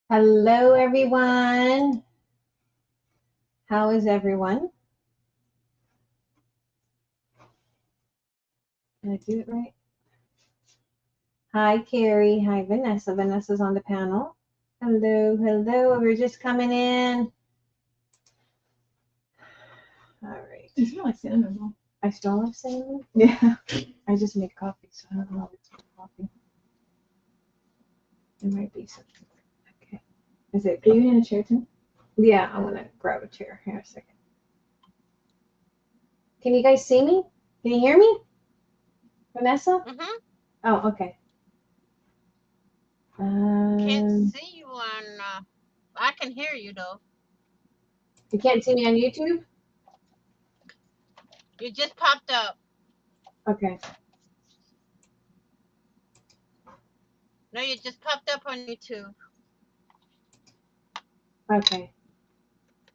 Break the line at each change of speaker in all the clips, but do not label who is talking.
Hello, everyone. How is everyone? Did I do it right? Hi, Carrie. Hi, Vanessa. Vanessa's on the panel. Hello, hello. We're just coming in. All right.
You smell like cinnamon, though.
I still love cinnamon.
Yeah.
I just make coffee, so I don't know if it's coffee. It might be something. Okay. Is it?
Are you in a chair too?
Yeah, I'm gonna grab a chair here a second. Can you guys see me? Can you hear me, Vanessa?
Mm-hmm.
Oh, okay.
Can't see you on. I can hear you though.
You can't see me on YouTube?
You just popped up.
Okay.
No, you just popped up on YouTube.
Okay.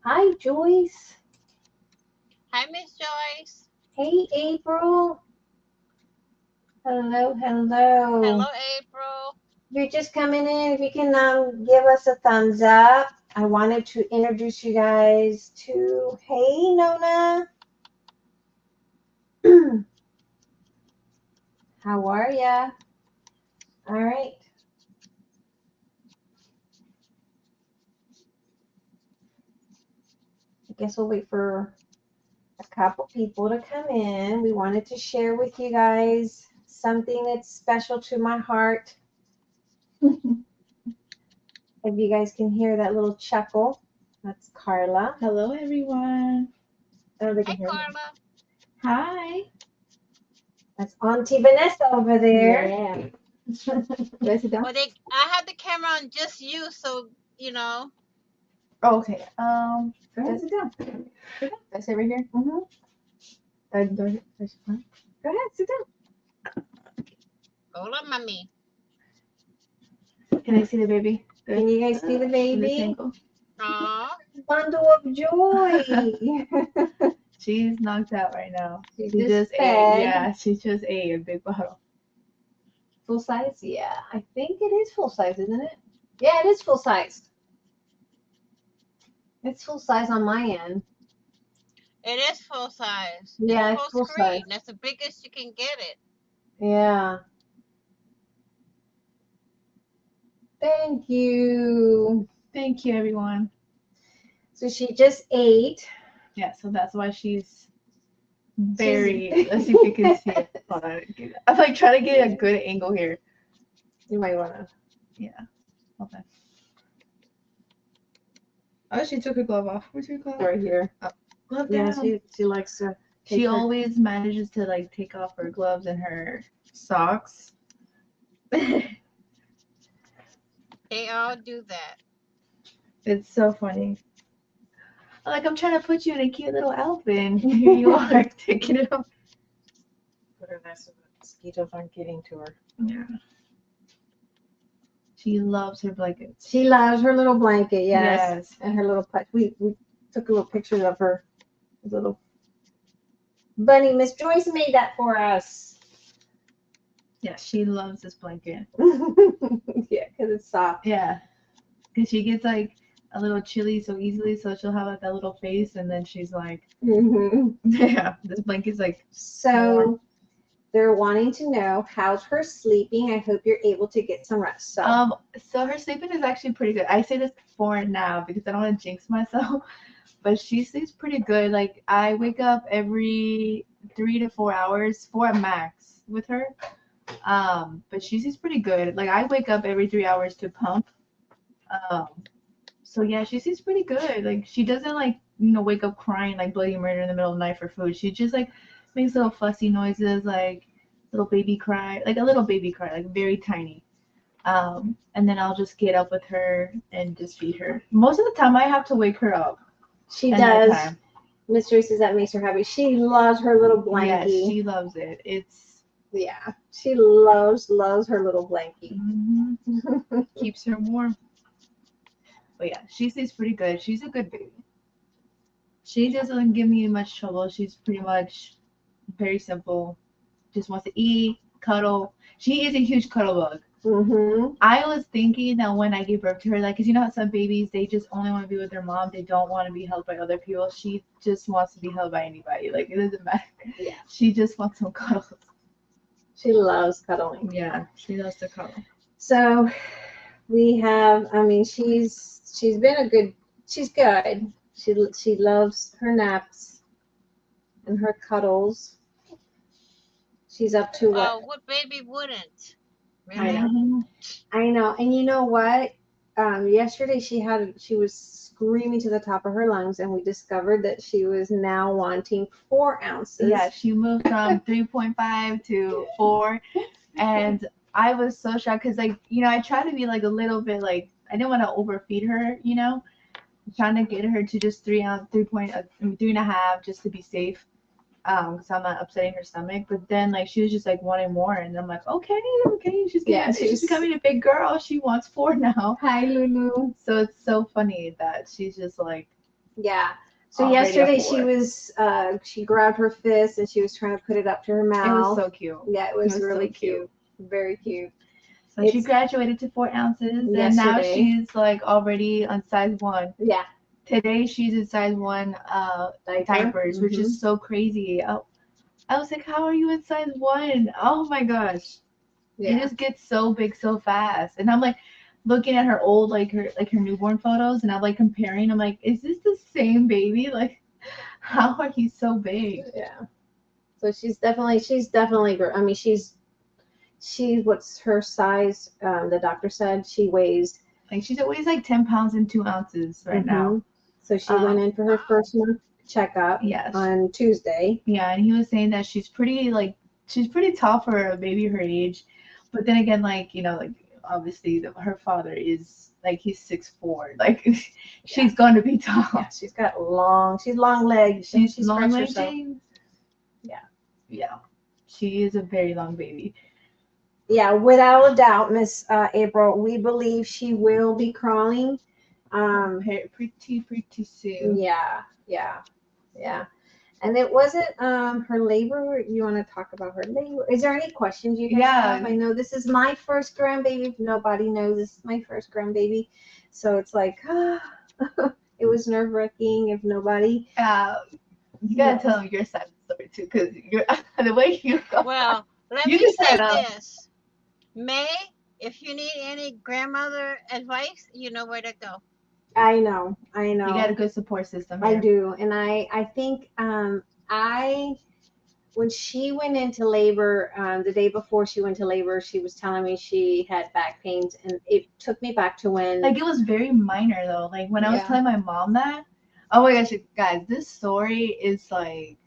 Hi, Joyce.
Hi, Miss Joyce.
Hey, April. Hello, hello.
Hello, April.
If you're just coming in, if you can give us a thumbs up. I wanted to introduce you guys to, hey, Nona. How are ya? All right. I guess we'll wait for a couple people to come in. We wanted to share with you guys something that's special to my heart. If you guys can hear that little chuckle, that's Karla.
Hello, everyone.
Oh, they
Hi,
can hear me.
Karla.
Hi.
That's Auntie Vanessa over there.
Yeah. Did I sit down?
Well, I had the camera on just you, so you know.
Oh, okay. Go ahead, sit down. Did I sit right here?
Mm-hmm.
Go ahead, sit down.
Hola, mami.
Can I see the baby?
Can you guys see the
This
baby?
angle?
Aw.
Bundle of joy.
She's knocked out right now.
She
She
just
just
fed.
ate. Yeah, she just ate a big bottle.
Full size? Yeah, I think it is full size, isn't it? Yeah, it is full size. It's full size on my end.
It is full size.
Yeah,
It's
it's
full
full size.
screen. That's the biggest you can get it.
Yeah. Thank you.
Thank you, everyone.
So she just ate.
Yeah, so that's why she's very. Let's see if you can see it. Hold on. I'm like trying to get a good angle here.
You might wanna.
Yeah. Hold on. Oh, she took her glove off. Where's her glove?
Right here.
Glove
Yeah,
down.
she likes to.
She always manages to like take off her gloves and her socks.
They all do that.
It's so funny. Like I'm trying to put you in a cute little outfit, and here you are taking it off.
Put her there so the mosquitoes aren't getting to her.
Yeah. She loves her blankets.
She loves her little blanket, yes.
Yes.
And her little pet. We took a little picture of her little bunny. Miss Joyce made that for us.
Yeah, she loves this blanket.
Yeah, because it's soft.
Yeah. Because she gets like a little chilly so easily, so she'll have like that little face, and then she's like, yeah, this blanket's like.
So
warm.
they're wanting to know how's her sleeping. I hope you're able to get some rest.
So her sleeping is actually pretty good. I say this before now because I don't want to jinx myself, but she sleeps pretty good. Like I wake up every 3 to 4 hours, 4 max with her. But she sleeps pretty good. Like I wake up every 3 hours to pump. Um, so yeah, she sleeps pretty good. Like she doesn't like wake up crying like bloody murder in the middle of the night for food. She just like makes little fussy noises, like little baby cry, like a little baby cry, like very tiny. And then I'll just get up with her and just feed her. Most of the time, I have to wake her up.
She
at
does.
nighttime.
Miss Joyce says that makes her happy. She loves her little
Yeah,
blankie.
she loves it. It's
she loves her little blankie.
Keeps her warm. But yeah, she sleeps pretty good. She's a good baby. She doesn't give me much trouble. She's pretty much very simple. Just wants to eat, cuddle. She is a huge cuddle bug.
Mm-hmm.
I was thinking that when I gave birth to her, like, because you know how some babies, they just only want to be with their mom. They don't want to be held by other people. She just wants to be held by anybody. Like, it doesn't matter.
Yeah.
She just wants some cuddles.
She loves cuddling.
Yeah, she loves to cuddle.
So we have. I mean, she's been a good. She's good. She loves her naps and her cuddles. She's up to what?
What baby wouldn't?
I
Really?
know.
Mhm.
I know. And you know what? Yesterday she was screaming to the top of her lungs, and we discovered that she was now wanting 4 ounces.
Yeah, she moved from 3.5 to 4, and I was so shocked because, like, you know, I tried to be like a little bit like I didn't want to overfeed her, you know, trying to get her to just 3 ounce, 3.5, just to be safe. Because I'm not upsetting her stomach. But then, like, she was just like wanting more, and I'm like, okay, she's getting, she's becoming a big girl. She wants 4 now.
Hi, Lulu.
So it's so funny that she's just like,
Yeah. So
already
yesterday
a 4.
she grabbed her fist and she was trying to put it up to her mouth.
It was so cute.
Yeah, it was
so
really cute. Very cute.
So she graduated to 4 ounces, and now
Yesterday.
she's like already on size 1.
Yeah.
Today she's in size 1 diapers, which is so crazy. I was like, how are you in size 1? Oh my gosh.
Yeah.
It just gets so big so fast. And I'm like looking at her old her newborn photos, and I'm like comparing. I'm like, is this the same baby? Like, how are you so big?
Yeah. So she's definitely I mean, what's her size? The doctor said she weighs
Like, she weighs like 10 pounds and 2 ounces right now.
So she went in for her first month checkup on Tuesday.
Yeah, and he was saying that she's pretty tall for a baby her age. But then again, like, you know, like, obviously her father is like, he's 6'4". Like, she's going to be tall.
Yeah, she's long legs.
She's long legged. Yeah. She is a very long baby.
Yeah, without a doubt, Miss April, we believe she will be crawling.
Pretty soon.
Yeah. And it wasn't her labor. You want to talk about her labor? Is there any questions you guys have? I know this is my first grandbaby. Nobody knows this is my first grandbaby, so it's like it was nerve wracking. If nobody,
you gotta tell them your side of the story too, because the way you go.
Well, let me say this, May. If you need any grandmother advice, you know where to go.
I know.
You got a good support system.
I do, and I think when she went into labor, the day before she went to labor, she was telling me she had back pains, and it took me back to when.
Like, it was very minor though. Like, when I was telling my mom that, oh my gosh, guys, this story is like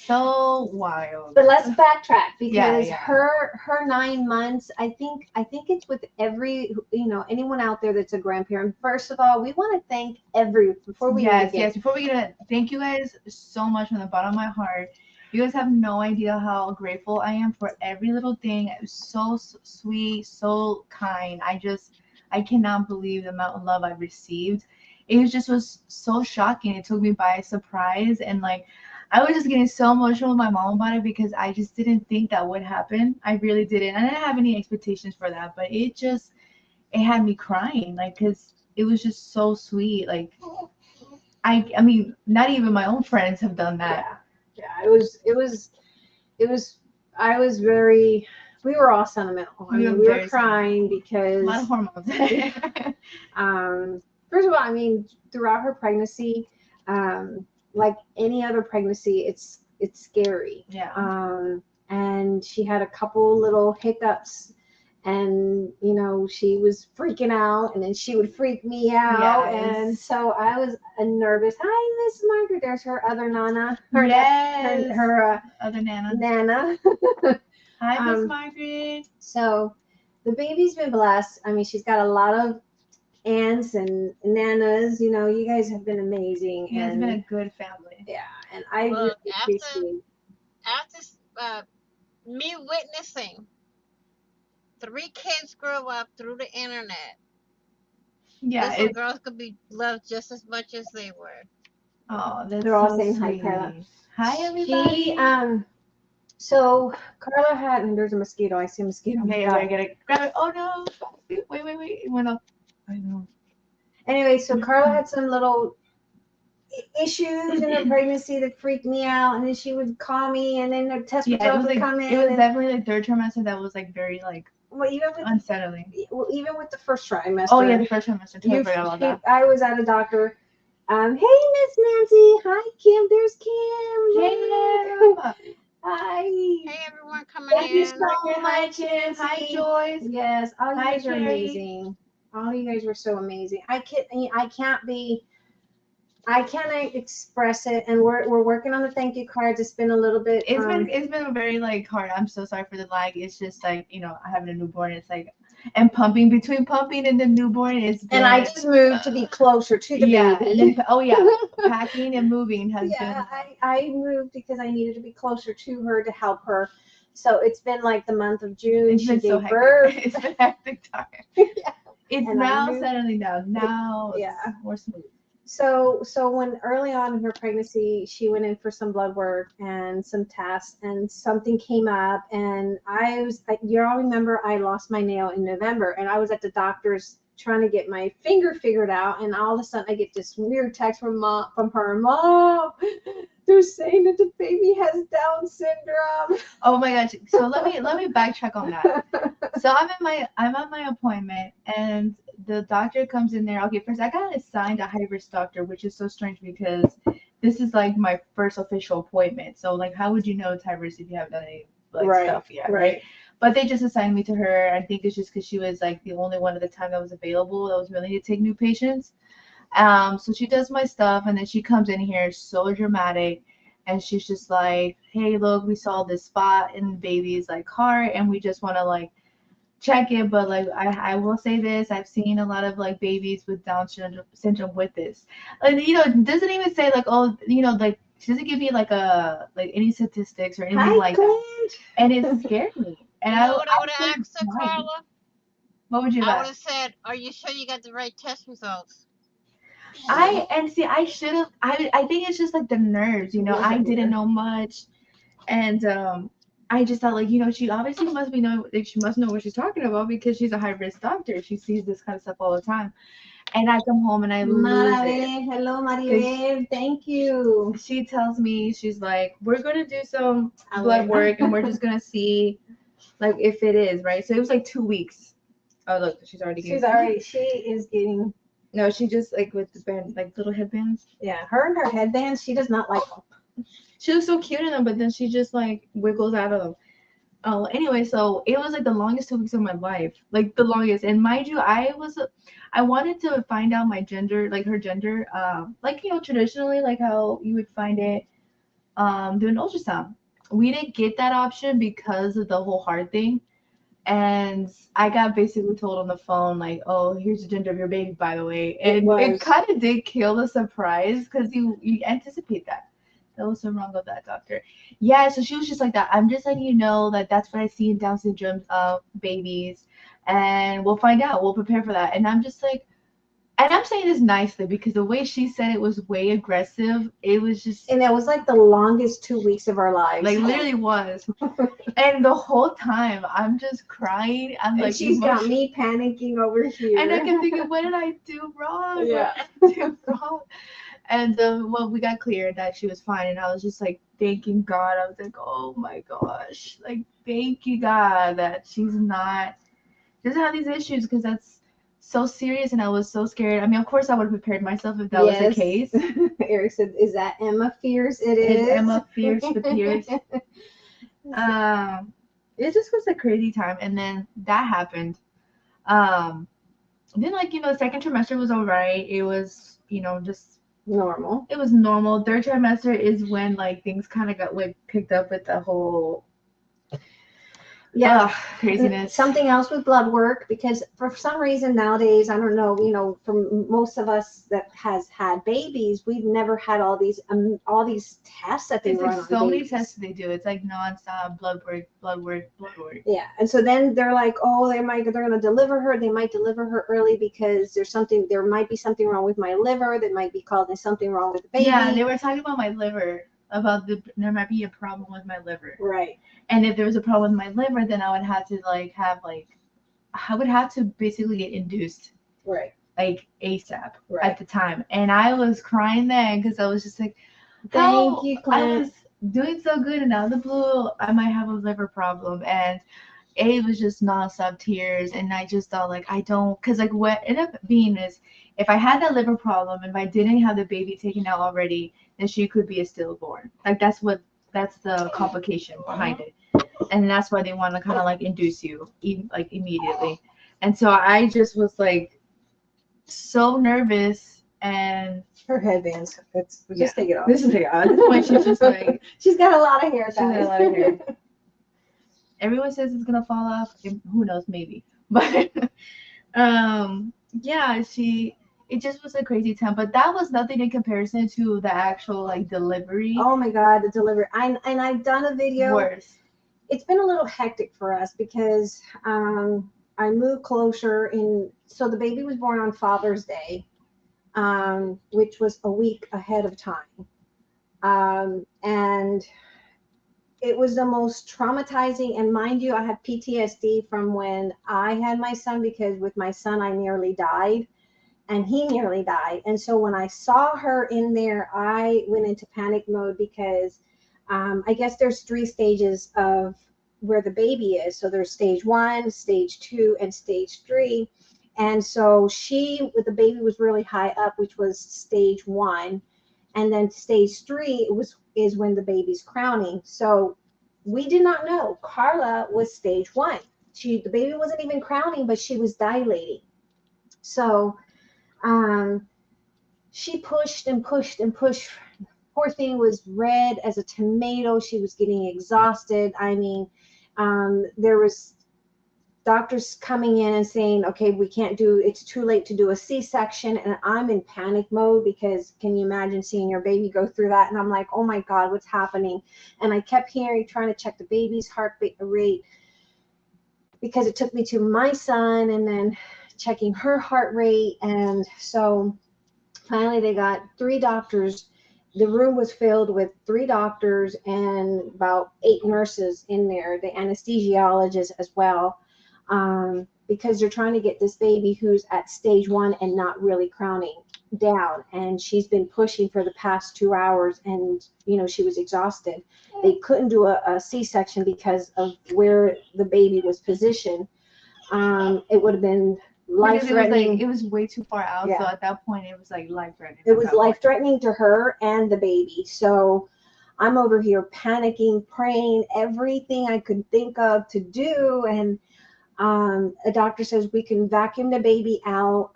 so wild.
But let's backtrack, because her 9 months, I think it's with every, anyone out there that's a grandparent. First of all, we want to thank before we get
it, thank you guys so much from the bottom of my heart. You guys have no idea how grateful I am for every little thing. It was so sweet, so kind. I cannot believe the amount of love I've received. It was so shocking. It took me by surprise, and like, I was just getting so emotional with my mom about it, because I just didn't think that would happen. I really didn't. I didn't have any expectations for that, but it had me crying, like, because it was just so sweet. Like, I mean, not even my own friends have done that.
Yeah, I was very, we were all sentimental. We were crying because
a lot of hormones.
First of all, I mean, throughout her pregnancy, like any other pregnancy, it's scary.
Yeah.
And she had a couple little hiccups, and she was freaking out, and then she would freak me out. Yes. And so I was nervous. Hi, Miss Margaret. There's her other Nana. Her
other
Nana.
Hi, Miss Margaret.
So the baby's been blessed. I mean, she's got a lot of aunts and nanas. You guys have been amazing.
You guys have been a good family.
Yeah, and I really appreciate.
After me witnessing 3 kids grow up through the internet,
yeah,
these girls could be loved just as much as they were.
Oh, that's
they're all
so
saying
sweet.
Hi, Karla.
Hi, everybody.
So Carla had, and there's a mosquito. I see a mosquito.
Okay, I gotta grab it. Oh no! Wait! It went up. I know.
Anyway, so Carla had some little issues in her pregnancy that freaked me out, and then she would call me, and then the test results would come in.
It was definitely like third trimester that was like very like unsettling.
Even with the first trimester.
Oh yeah, the first trimester. Totally forgot about that.
I was at a doctor. Hey, Miss Nancy. Hi, Kim. There's Kim.
Hey,
hi. Hey, everyone coming in.
Thank you so much, Nancy.
Hi, Joyce.
Yes, all you guys are amazing. All you guys were so amazing. I can't express it, and we're working on the thank you cards. It's been a little bit.
It's been very like hard. I'm so sorry for the lag. It's just like having a newborn. It's like and between pumping and the newborn is.
And I just moved to be closer to the baby.
Packing and moving has been.
Yeah, I moved because I needed to be closer to her to help her. So it's been like the month of June.
She gave birth. It's been hectic time. Yeah. It's and now settling down. Now it's more smooth.
So when early on in her pregnancy, she went in for some blood work and some tests, and something came up, and you all remember I lost my nail in November, and I was at the doctor's trying to get my finger figured out, and all of a sudden I get this weird text from her mom. They're saying that the baby has Down syndrome.
Oh my gosh! So let me backtrack on that. So I'm at my appointment, and the doctor comes in there. Okay, first I got assigned a high risk doctor, which is so strange because this is like my first official appointment. So like, how would you know it's high risk if you haven't done any stuff yet, right? But they just assigned me to her. I think it's just because she was like the only one at the time that was available that was willing to take new patients. So she does my stuff, and then she comes in here so dramatic, and she's just like, "Hey, look, we saw this spot in the baby's like heart, and we just want to like check it, but like I will say this, I've seen a lot of like babies with Down syndrome with this, and it doesn't even say like, oh, like she doesn't give me like any statistics or anything like that, and it scared me. And
I would have asked her, Karla.
What would you?
I would have said, "Are you sure you got the right test results?"
I should have. I think it's just like the nerves, I didn't know much, and I just thought, like, she obviously must she must know what she's talking about because she's a high risk doctor. She sees this kind of stuff all the time. And I come home and I lose it.
Hello, Maribel. Thank you.
She tells me, she's like, we're going to do some blood work and we're just going to see, like, if it is, right? So it was like 2 weeks. Oh, look, she is getting. No, she just, like, with the band, like, little headbands.
Yeah, her and her headbands, she does not like them.
She was so cute in them, but then she just like wiggles out of them. Oh, anyway, so it was like the longest 2 weeks of my life, like the longest. And mind you, I wanted to find out my gender, like her gender, like traditionally, like how you would find it, doing ultrasound. We didn't get that option because of the whole heart thing, and I got basically told on the phone like, oh, here's the gender of your baby, by the way, and it kind of did kill the surprise because you anticipate that. That was so wrong of that doctor. Yeah, so she was just like that. I'm just letting you know that that's what I see in Down syndrome babies, and we'll find out. We'll prepare for that. And I'm just like, and I'm saying this nicely because the way she said it was way aggressive. It was just,
and it was like the longest 2 weeks of our lives.
Like literally was. And the whole time I'm just crying. I'm like,
she's got me panicking over here.
And I kept thinking, what did I do wrong?
Yeah.
What did I do wrong? And well, we got cleared that she was fine, and I was just like thanking God. I was like, oh my gosh, like thank you God that she doesn't have these issues, because that's so serious, and I was so scared. I mean, of course I would have prepared myself if that was the case.
Eric said, is that Emma fears? It is.
Emma fears the fears. It just was a crazy time, and then that happened. Then like the second trimester was all right. It was just
normal.
It was normal. Third trimester is when like things kind of got like picked up with the whole craziness.
Something else with blood work, because for some reason nowadays, I don't know, for most of us that has had babies, we've never had all these tests that they run on
so many tests they do. It's like nonstop blood work.
Yeah, and so then they're like, oh, they're gonna deliver her. They might deliver her early because there might be something wrong with my liver. That might be called something wrong with the baby.
Yeah, they were talking about my liver. about there might be a problem with my liver.
Right.
And if there was a problem with my liver, then I would have to I would have to basically get induced.
Right.
Like ASAP
Right.
at the time. And I was crying then because I was just like,
thank you, Clint.
I was doing so good, and out of the blue, I might have a liver problem. And it was just nonstop tears. And I just thought, like, I don't, because, like, what ended up being is if I had that liver problem, if I didn't have the baby taken out already, then she could be a stillborn. Like, that's the complication behind it. And that's why they want to kind of like induce you, like, immediately. And so I just was like, so nervous, and
her headbands. Just take it off.
This is like at this point she's just like
she's got a lot of hair.
She's got a lot of hair. Everyone says it's gonna fall off. Who knows? Maybe. But yeah, it just was a crazy time. But that was nothing in comparison to the actual like delivery.
Oh my God, the delivery. I've done a video.
Worse.
It's been a little hectic for us because I moved closer so the baby was born on Father's Day, which was a week ahead of time. And it was the most traumatizing. And mind you, I have PTSD from when I had my son, because with my son, I nearly died and he nearly died. And so when I saw her in there, I went into panic mode because I guess there's 3 stages of where the baby is. So there's stage 1, stage 2, and stage 3. And so the baby was really high up, which was stage 1. And then stage 3 is when the baby's crowning. So we did not know. Karla was stage 1. The baby wasn't even crowning, but she was dilating. So she pushed and pushed and pushed. Poor thing was red as a tomato. She was getting exhausted. I mean, there was doctors coming in and saying, okay, it's too late to do a C-section. And I'm in panic mode because can you imagine seeing your baby go through that? And I'm like, oh my God, what's happening? And I kept trying to check the baby's heart rate, because it took me to my son and then checking her heart rate. And so finally they got 3 doctors. The room was filled with 3 doctors and about 8 nurses in there, the anesthesiologist as well, because they're trying to get this baby who's at stage 1 and not really crowning down. And she's been pushing for the past 2 hours, and she was exhausted. They couldn't do a C-section because of where the baby was positioned. It would have been life-threatening.
It was way too far out.
Yeah.
So at that point it was like life-threatening.
It was life-threatening to her and the baby. So I'm over here panicking, praying, everything I could think of to do. And a doctor says we can vacuum the baby out.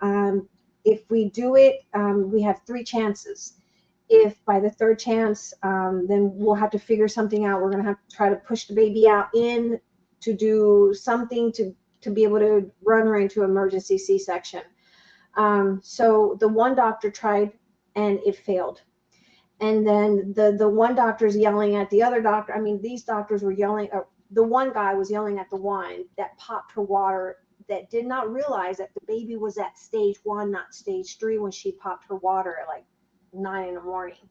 If we do it, we have 3 chances. If by the 3rd chance, then we'll have to figure something out. We're going to have to try to push the baby out in to do something to be able to run her into emergency C-section. So the one doctor tried and it failed. And then the one doctor's yelling at the other doctor. I mean, these doctors were yelling. The one guy was yelling at the one that popped her water, that did not realize that the baby was at stage 1, not stage 3, when she popped her water at like 9 in the morning.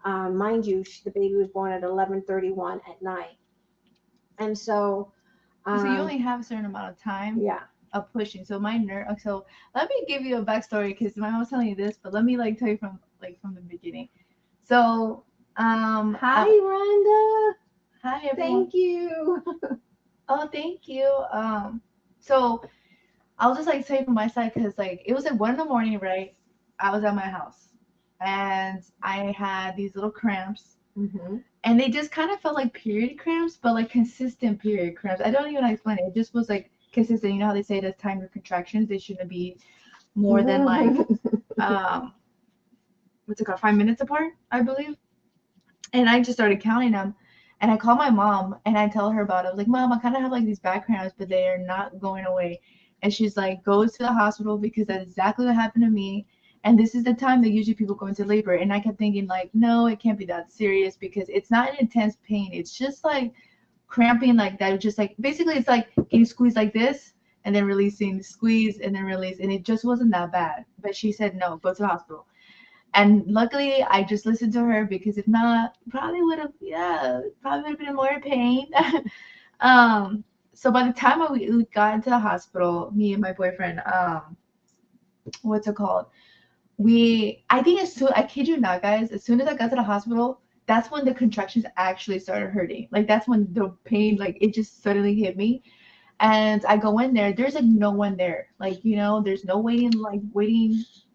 Mind you, the baby was born at 11:31 at night. And so
you only have a certain amount of time of pushing. So so let me give you a backstory, because my mom was telling you this, but let me tell you from the beginning. So
hi Rhonda.
Hi everyone.
Thank you.
Oh, thank you. So I'll just say from my side, because it was 1 in the morning, right? I was at my house and I had these little cramps.
Mm-hmm.
And they just kind of felt like period cramps, but consistent period cramps. I don't even explain it. It just was consistent. You know how they say to time your contractions, they shouldn't be more than what's it called, 5 minutes apart, I believe. And I just started counting them. And I called my mom and I tell her about it. I was like, Mom, I kind of have these back cramps, but they are not going away. And she's like, go to the hospital, because that's exactly what happened to me. And this is the time that usually people go into labor. And I kept thinking, no, it can't be that serious, because it's not an intense pain. It's just cramping like that. Just basically it's getting squeezed like this and then releasing, squeeze and then release. And it just wasn't that bad. But she said, no, go to the hospital. And luckily, I just listened to her, because if not, probably would have been in more pain. So by the time we got into the hospital, me and my boyfriend, what's it called? I think I kid you not, guys, as soon as I got to the hospital, that's when the contractions actually started hurting. Like, that's when the pain, like, it just suddenly hit me. And I go in there, there's like no one there. Like, there's no waiting.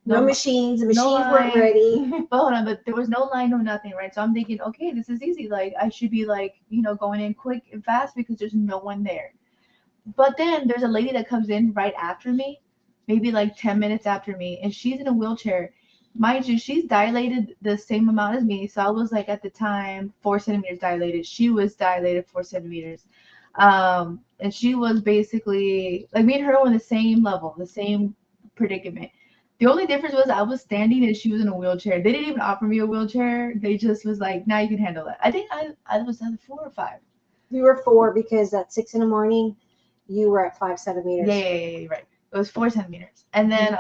No machines. The machines
no
weren't ready.
But hold on, but there was no line, no nothing, right? So I'm thinking, okay, this is easy. Like, I should be like, going in quick and fast because there's no one there. But then there's a lady that comes in right after me, maybe like 10 minutes after me, and she's in a wheelchair. Mind you, she's dilated the same amount as me. So I was like, at the time, 4 centimeters dilated. She was dilated 4 centimeters. And she was basically like, me and her were on the same level, the same predicament. The only difference was I was standing and she was in a wheelchair. They didn't even offer me a wheelchair. They just was like, now you can handle it. I think I was at 4 or 5.
You were 4 because at 6 in the morning, you were at 5 centimeters.
Yeah, right. It was 4 centimeters. And then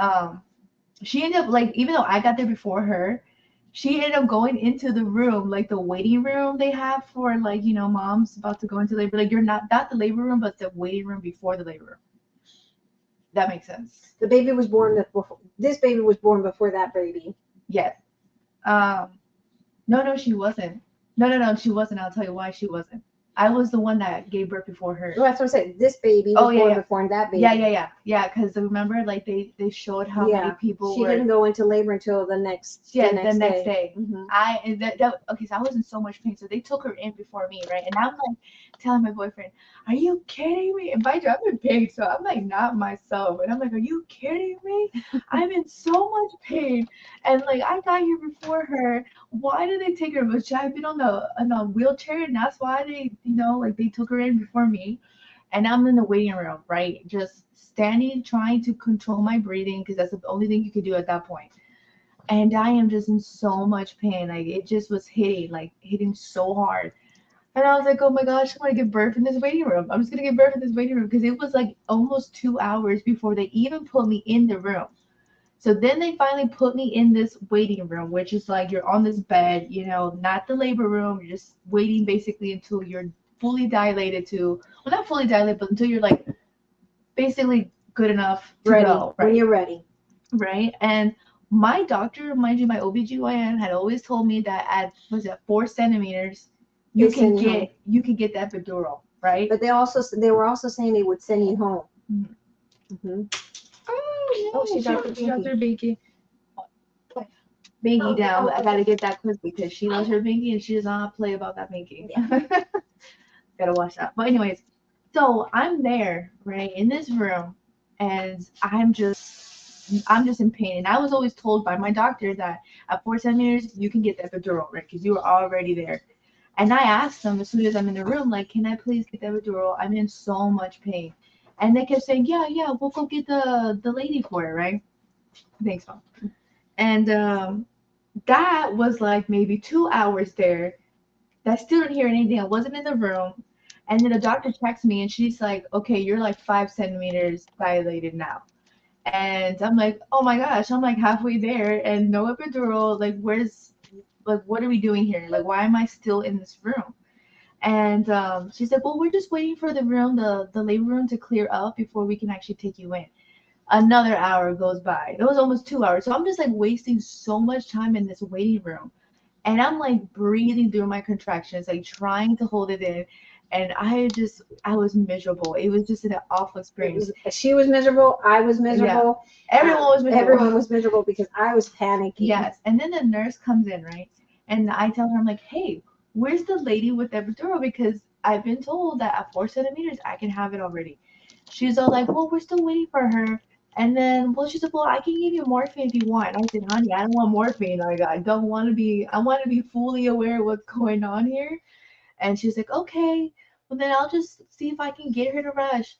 she ended up, like, even though I got there before her, she ended up going into the room, like the waiting room they have for, like, moms about to go into labor. Like, you're not the labor room, but the waiting room before the labor room. That makes sense.
The baby was born before. This baby was born before that baby.
Yes. No, she wasn't. No, she wasn't. I'll tell you why she wasn't. I was the one that gave birth before her.
Well, that's what I said. This baby was born before that baby.
Yeah. Because remember, like, they showed how many people
she didn't go into labor until the next day.
Mm-hmm. Okay, so I was in so much pain. So they took her in before me, right? And I'm like telling my boyfriend, "Are you kidding me?" And by the way, I'm in pain, so I'm like not myself. And I'm like, "Are you kidding me? I'm in so much pain, and like I got here before her. Why did they take her? But she had been on a wheelchair, and that's why they, like, they took her in before me." And I'm in the waiting room, right? Just standing, trying to control my breathing, because that's the only thing you could do at that point. And I am just in so much pain. Like, it just was hitting so hard. And I was like, oh my gosh, I'm going to give birth in this waiting room. I'm just going to give birth in this waiting room, because it was like almost 2 hours before they even put me in the room. So then they finally put me in this waiting room, which is like, you're on this bed, not the labor room. You're just waiting basically until you're fully dilated well, not fully dilated, but until you're like basically good enough to go. Right?
When you're ready.
Right. And my doctor, mind you, my OBGYN had always told me that at 4 centimeters, you can get that epidural, right?
But they were also saying they would send you home.
Mm-hmm.
Mm-hmm.
She dropped her binky. Binky down. I gotta get that quick because she loves her binky and she does not play about that binky. Yeah. Gotta watch that. But anyways, so I'm there, right, in this room, and I'm just in pain. And I was always told by my doctor that at 4 centimeters you can get the epidural, right, because you were already there. And I asked them as soon as I'm in the room, like, can I please get the epidural? I'm in so much pain. And they kept saying, yeah, we'll go get the lady for it, right? Thanks, Mom. And that was like maybe 2 hours there. I still didn't hear anything. I wasn't in the room. And then the doctor texts me and she's like, okay, you're like 5 centimeters dilated now. And I'm like, oh my gosh, I'm like halfway there and no epidural. Like, what are we doing here? Like, why am I still in this room? And she said, well, we're just waiting for the labor room to clear up before we can actually take you in. Another hour goes by. It was almost 2 hours. So I'm just like wasting so much time in this waiting room. And I'm like breathing through my contractions, like trying to hold it in. And I was miserable. It was just an awful experience.
She was miserable. I was miserable.
Yeah. Everyone was miserable.
Everyone was miserable because I was panicking.
Yes. And then the nurse comes in, right? And I tell her, I'm like, hey, where's the lady with the epidural? Because I've been told that at 4 centimeters, I can have it already. She's all like, well, we're still waiting for her. And then, she said, well, I can give you morphine if you want. And I said, honey, I don't want morphine. Like, I want to be fully aware of what's going on here. And she was like, okay, well, then I'll just see if I can get her to rush.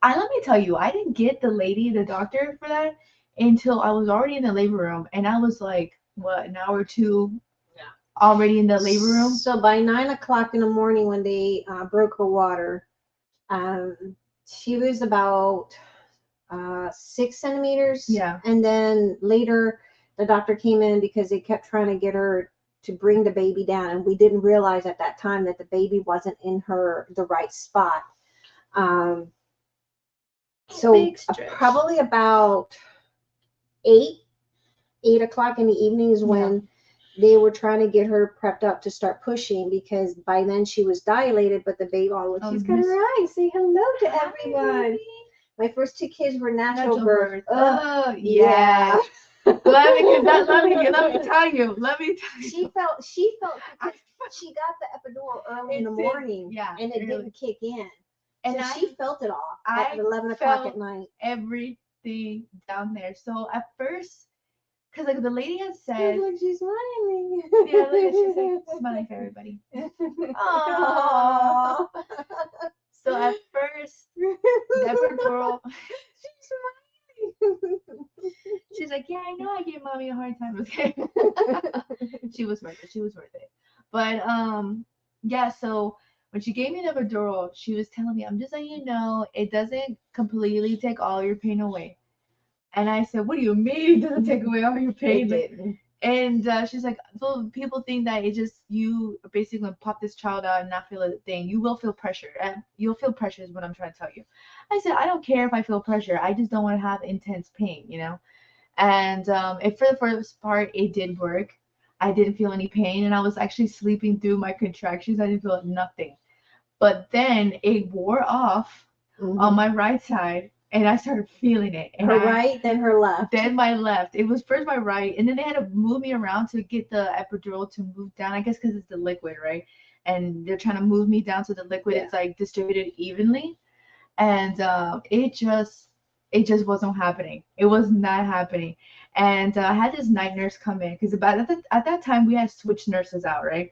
Let me tell you, I didn't get the doctor for that until I was already in the labor room. And I was like, what, an hour or two already in the labor room?
So by 9 o'clock in the morning when they broke her water, she was about 6 centimeters.
Yeah.
And then later the doctor came in because they kept trying to get her to bring the baby down, and we didn't realize at that time that the baby wasn't in the right spot. So probably about 8 o'clock in the evening is when they were trying to get her prepped up to start pushing, because by then she was dilated, but the baby, she's got her eyes. Say hello to everyone. My first 2 kids were natural birth.
Oh, yeah. Let me tell you.
She felt because she got the epidural early in the morning, and it didn't kick in. And so she felt it all at 11 o'clock at night.
Everything down there. So at first, because like the lady had said,
look, she's smiling.
Yeah, look, she's like smiling for everybody. Aww. So at first, the epidural.
She's smiling.
She's like, yeah, I know I gave mommy a hard time. Okay. She was worth it. But yeah. So when she gave me the epidural, she was telling me, I'm just letting you know, it doesn't completely take all your pain away. And I said, what do you mean it doesn't take away all your pain?
It didn't.
And she's like, so people think that it just, you basically pop this child out and not feel a thing. You will feel pressure. And you'll feel pressure is what I'm trying to tell you. I said, I don't care if I feel pressure. I just don't want to have intense pain, you know? And for the first part, it did work. I didn't feel any pain. And I was actually sleeping through my contractions. I didn't feel nothing. But then it wore off on my right side. And I started feeling it. And
her right, then her left.
Then my left. It was first my right, and then they had to move me around to get the epidural to move down. I guess because it's the liquid, right? And they're trying to move me down so the liquid is like distributed evenly. And it just wasn't happening. It was not happening. And I had this night nurse come in because at that time we had switched nurses out, right?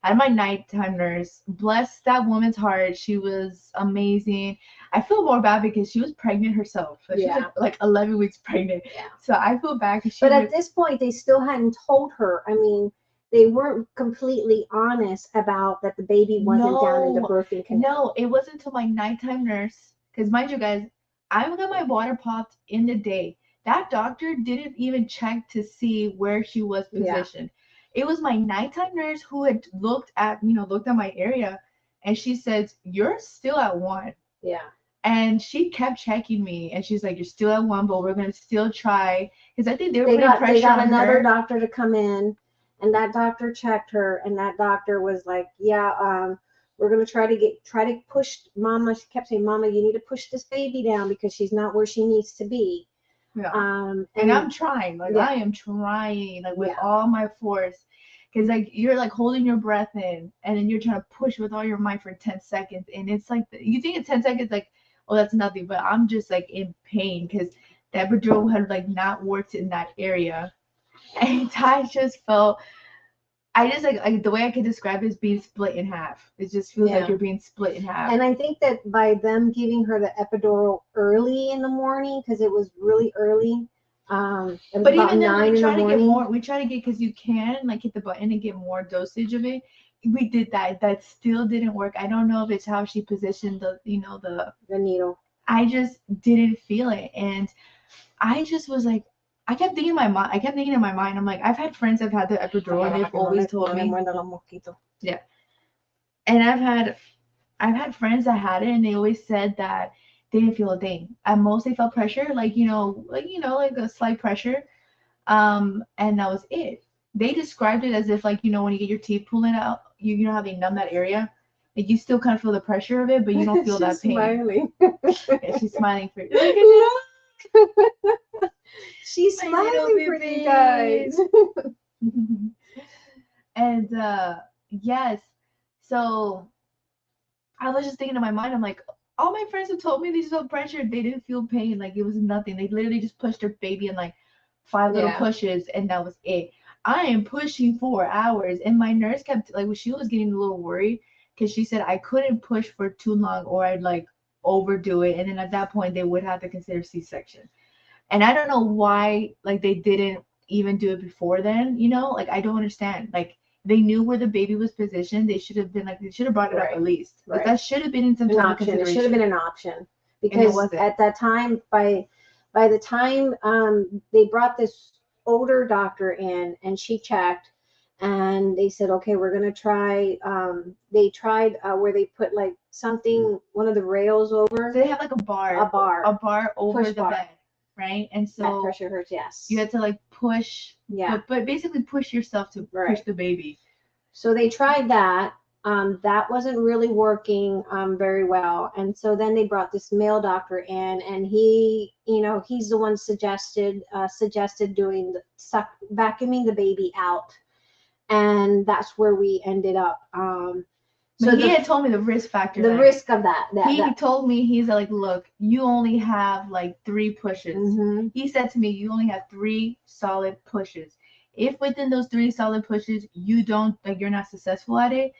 I had my nighttime nurse. Bless that woman's heart. She was amazing. I feel more bad because she was pregnant herself. She was like 11 weeks pregnant. Yeah. So I feel bad because
But at this point, they still hadn't told her. I mean, they weren't completely honest about that the baby wasn't down in the birthing canal.
No, it wasn't until my nighttime nurse. Because mind you guys, I got my water popped in the day. That doctor didn't even check to see where she was positioned. It was my nighttime nurse who had looked at my area, and she said, you're still at 1.
Yeah.
And she kept checking me, and she's like, you're still at 1, but we're going to still try. Because I think they putting pressure on her. They got
another doctor to come in, and that doctor checked her, and that doctor was like, yeah, we're going to try to push Mama. She kept saying, Mama, you need to push this baby down because she's not where she needs to be.
Yeah. And I'm trying, I am trying, with all my force, because you're holding your breath in, and then you're trying to push with all your might for 10 seconds, and it's you think in 10 seconds oh, that's nothing, but I'm just in pain because the epidural had not worked in that area, and I just felt. I just the way I could describe it is being split in half. It just feels like you're being split in half.
And I think that by them giving her the epidural early in the morning, because it was really early,
but even then, we try to get more. We try to get, because you can hit the button and get more dosage of it. We did that. That still didn't work. I don't know if it's how she positioned the
needle.
I just didn't feel it, and I just was like. I kept thinking in my mind. I'm like, I've had friends that have had the epidural, and they've always told me. Yeah. And I've had friends that had it, and they always said that they didn't feel a thing. At most, they felt pressure, like a slight pressure. And that was it. They described it as if when you get your teeth pulling out, you know how they numb that area. You still kind of feel the pressure of it, but you don't feel that pain.
Smiling.
Yeah, she's smiling for you.
She's smiling for you guys.
And yes, so I was just thinking in my mind, I'm like, all my friends have told me they felt pressure. They didn't feel pain. It was nothing. They literally just pushed their baby in 5 little pushes, and that was it. I am pushing 4 hours, and my nurse kept she was getting a little worried because she said I couldn't push for too long or I'd overdo it, and then at that point they would have to consider C-section. And I don't know why they didn't even do it before then, I don't understand. They knew where the baby was positioned. They should have been they should have brought it up at least. Right. That should have been in some type of consideration.
It should have been an option, because at that time, by the time they brought this older doctor in, and she checked, and they said, okay, we're gonna try. They tried where they put like something, one of the rails over.
So they have like a bar over
push
the
bar.
bed, right? And
That
so
pressure hurts. Yes.
you had to like push,
Yeah.
but basically push yourself to push the baby.
So they tried that. That wasn't really working very well, and so then they brought this male doctor in, and he, he's the one suggested doing vacuuming the baby out, and that's where we ended up.
So he had told me the risk factor.
The risk of that.
He told me, he's like, look, you only have like 3 pushes. Mm-hmm. He said to me, you only have 3 solid pushes. If within those 3 solid pushes you don't, like, you're not successful at it,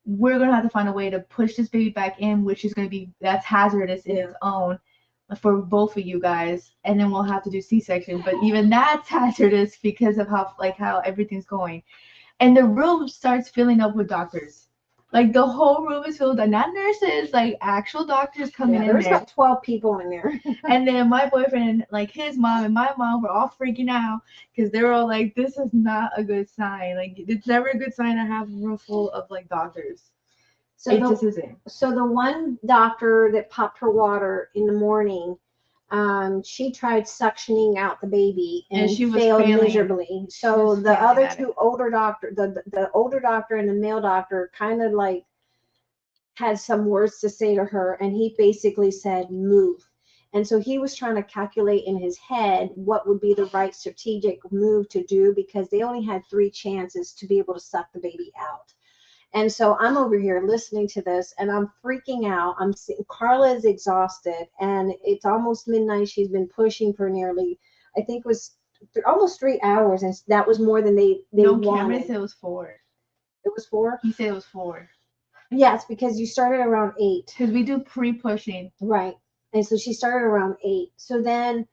we're gonna have to find a way to push this baby back in, which is gonna be, that's hazardous in its own for both of you guys, and then we'll have to do C-section. But even that's hazardous because of how everything's going, and the room starts filling up with doctors. Like the whole room is filled with not nurses, like actual doctors coming in there.
There's about 12 people in there.
And then my boyfriend, like his mom and my mom were all freaking out because they were all like, this is not a good sign. Like it's never a good sign to have a room full of like doctors. So it just isn't.
So the one doctor that popped her water in the morning, she tried suctioning out the baby and she failed miserably. So the other two older doctor, the older doctor and the male doctor kind of like had some words to say to her, and he basically said, move. And so he was trying to calculate in his head what would be the right strategic move to do, because they only had 3 chances to be able to suck the baby out. And so I'm over here listening to this, and I'm freaking out. I'm seeing Karla is exhausted, and it's almost midnight. She's been pushing for nearly, I think it was almost 3 hours, and that was more than they wanted.
Cameron said it was 4.
It was 4?
He said it was 4.
Yes, because you started around 8.
Because we do pre-pushing.
Right. And so she started around 8. So then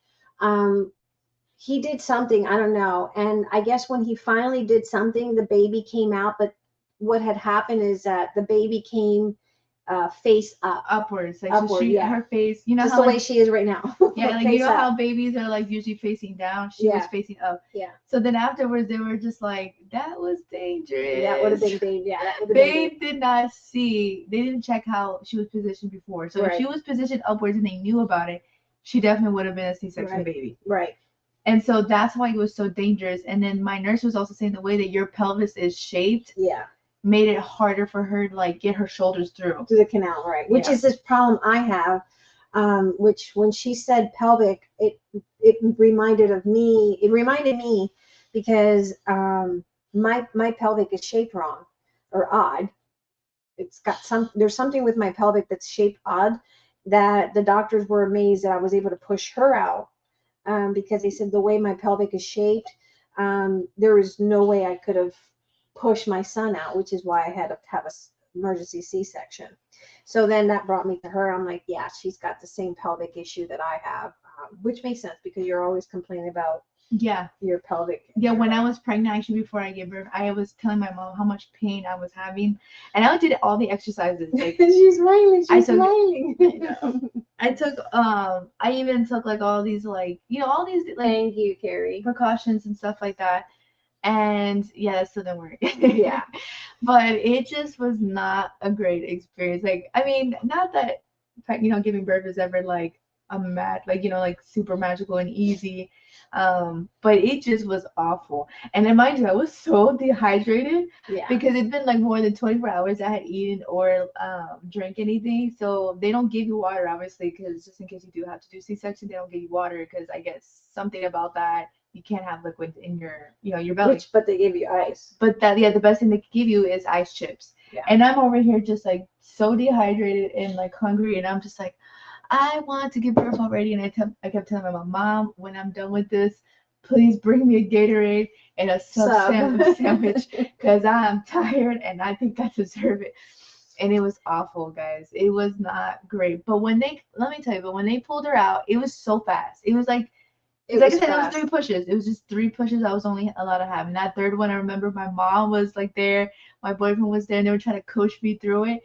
he did something, I don't know. And I guess when he finally did something, the baby came out, but what had happened is that the baby came face up.
Upwards. Like upward, so her face, you know,
just how, the way she is right now.
Yeah, like you know how babies are like usually facing down? She was facing up.
Yeah.
So then afterwards they were just like, that was dangerous.
That would have been dangerous. Yeah,
they did not see, they didn't check how she was positioned before. So if she was positioned upwards and they knew about it, she definitely would have been a C-section baby.
Right.
And so that's why it was so dangerous. And then my nurse was also saying the way that your pelvis is shaped.
Yeah.
Made it harder for her to like get her shoulders through
the canal, right? Which is this problem I have, which when she said pelvic, it reminded me. It reminded me because my pelvic is shaped wrong or odd. It's got there's something with my pelvic that's shaped odd that the doctors were amazed that I was able to push her out, because they said the way my pelvic is shaped, there is no way I could have push my son out, which is why I had to have a emergency C-section. So then that brought me to her. I'm like, yeah, she's got the same pelvic issue that I have, which makes sense because you're always complaining about your pelvic.
Yeah, when I was pregnant, actually before I gave birth, I was telling my mom how much pain I was having, and I did all the exercises. Like,
she's smiling. She's smiling.
I took I even took like all these like all these like
thank you, Carrie,
precautions and stuff like that. And yeah, it still didn't work. Yeah. But it just was not a great experience. Like, I mean, not that giving birth is ever like a like super magical and easy. But it just was awful. And then mind you, I was so dehydrated because it'd been like more than 24 hours I had eaten or drank anything. So they don't give you water, obviously, because just in case you do have to do C-section, they don't give you water because I guess something about that. You can't have liquid in your, your belly.
But they give you ice.
But the best thing they can give you is ice chips. Yeah. And I'm over here just like so dehydrated and like hungry, and I'm just like, I want to give birth already. And I kept telling my mom, when I'm done with this, please bring me a Gatorade and a sub sandwich because I'm tired and I think I deserve it. And it was awful, guys. It was not great. But when they pulled her out, it was so fast. It was like. Like I said, it was 3 pushes. It was just 3 pushes I was only allowed to have. And that third one, I remember my mom was like there, my boyfriend was there, and they were trying to coach me through it.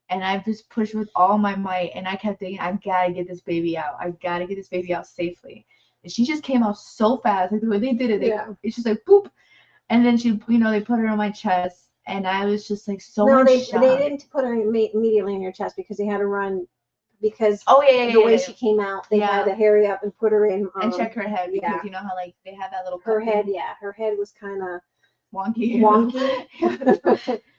And I just pushed with all my might. And I kept thinking, I gotta get this baby out. I gotta get this baby out safely. And she just came out so fast. Like the way they did it, it's just like boop. And then she, they put her on my chest, and I was just like so
No,
in shock.
they didn't put her immediately in your chest because they had to run. Because
the way
she came out, they had to hurry up and put her in
and check her head because you know how like they have that little
her head. Yeah, her head was kind of
wonky.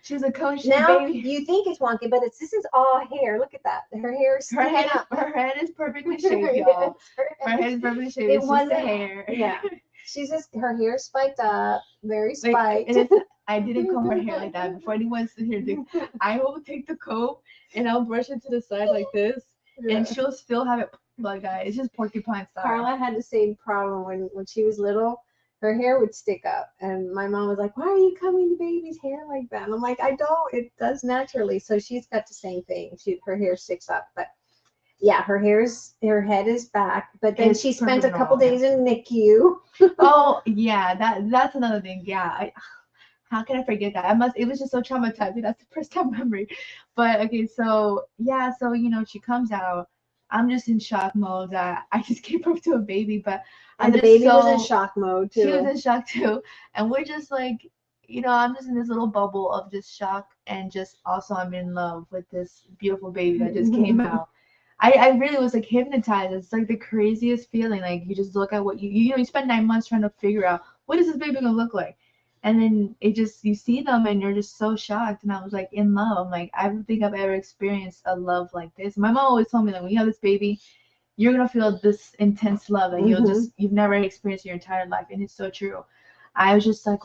She was a coach.
Now
baby.
You think it's wonky, but this is all hair. Look at that. Her hair is
her head is perfectly shaped, y'all. Her head is perfectly shaped. It's just the hair.
Yeah. She's just her hair spiked up, very spiked.
I didn't comb her hair like that. Before anyone sit here, I will take the comb and I'll brush it to the side like this, and she'll still have it like that. It's just porcupine style.
Karla had the same problem when she was little. Her hair would stick up, and my mom was like, "Why are you combing the baby's hair like that?" And I'm like, "I don't. It does naturally." So she's got the same thing. Her hair sticks up, but yeah, her head is back. But then she spent a couple days in NICU.
Oh yeah, that's another thing. Yeah, how can I forget that? It was just so traumatizing. That's the first time memory. But okay, so yeah, so she comes out. I'm just in shock mode that I just gave birth to a baby, but
and the baby was in shock mode too.
She was in shock too, and we're just like, I'm just in this little bubble of just shock, and just also I'm in love with this beautiful baby that just came out. I really was like hypnotized. It's like the craziest feeling. Like you just look at what you spend 9 months trying to figure out what is this baby gonna look like, and then you see them and you're just so shocked. And I was like in love. I'm like, I don't think I've ever experienced a love like this. My mom always told me that when you have this baby, you're gonna feel this intense love that you've never experienced in your entire life, and it's so true. I was like,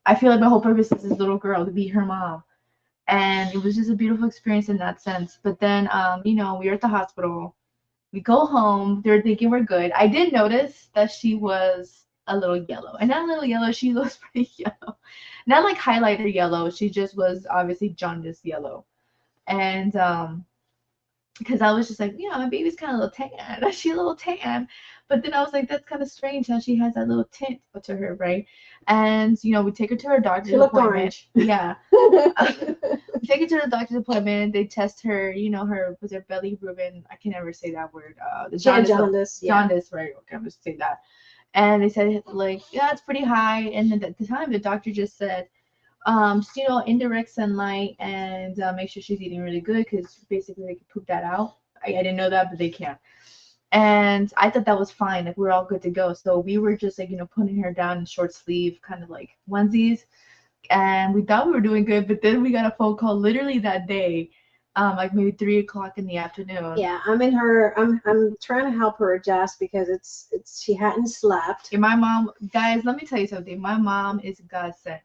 I feel like my whole purpose is this little girl to be her mom. And it was just a beautiful experience in that sense. But then, we were at the hospital. We go home. They're thinking we're good. I did notice that she was a little yellow. And not a little yellow. She was pretty yellow. Not like highlighter yellow. She just was obviously jaundice yellow. And because I was just like, my baby's kind of a little tan. She's a little tan. But then I was like, that's kind of strange how she has that little tint to her, right? And, we take her to her doctor's appointment. Orange. Yeah. We take her to the doctor's appointment. They test her, was her bilirubin. I can never say that word. The jaundice. Jaundice, right? Okay, I'm just say that. And they said, like, yeah, it's pretty high. And then at the time, the doctor just said, indirect sunlight, and make sure she's eating really good, because basically they can poop that out. I didn't know that, but they can. And I thought that was fine. Like, we're all good to go. So we were just like, putting her down in short sleeve, kind of like onesies. And we thought we were doing good, but then we got a phone call literally that day, like maybe 3:00 in the afternoon.
Yeah, I'm trying to help her adjust because she hadn't slept.
And my mom, guys, let me tell you something. My mom is godsend,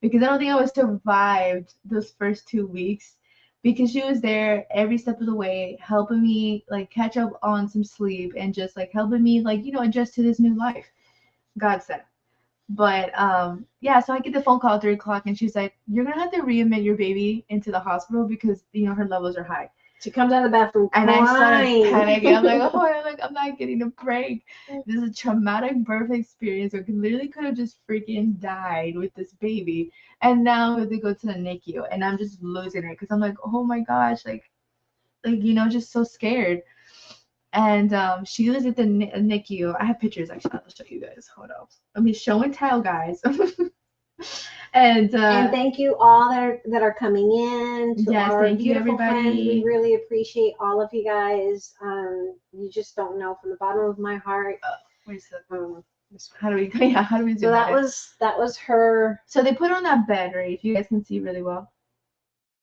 because I don't think I would have survived those first 2 weeks, because she was there every step of the way, helping me like catch up on some sleep, and just like helping me like adjust to this new life. Godsend. But yeah, so I get the phone call at 3:00, and she's like, "You're gonna have to readmit your baby into the hospital because her levels are high."
She comes out of the bathroom
and
crying.
I started panicking. I'm like, oh, I'm not getting a break. This is a traumatic birth experience. I literally could have just freaking died with this baby, and now we have to go to the NICU, and I'm just losing it because I'm like, oh my gosh, like just so scared. And she was at the NICU. I have pictures actually. I'll show you guys. Hold up. Let me show and tell, guys. And
thank you all that are coming in. To
yes,
our
thank you,
beautiful
everybody.
Friends. We really appreciate all of you guys. You just don't know, from the bottom of my heart.
How do we zoom
so that was her.
So they put her on that bed, right? If you guys can see really well.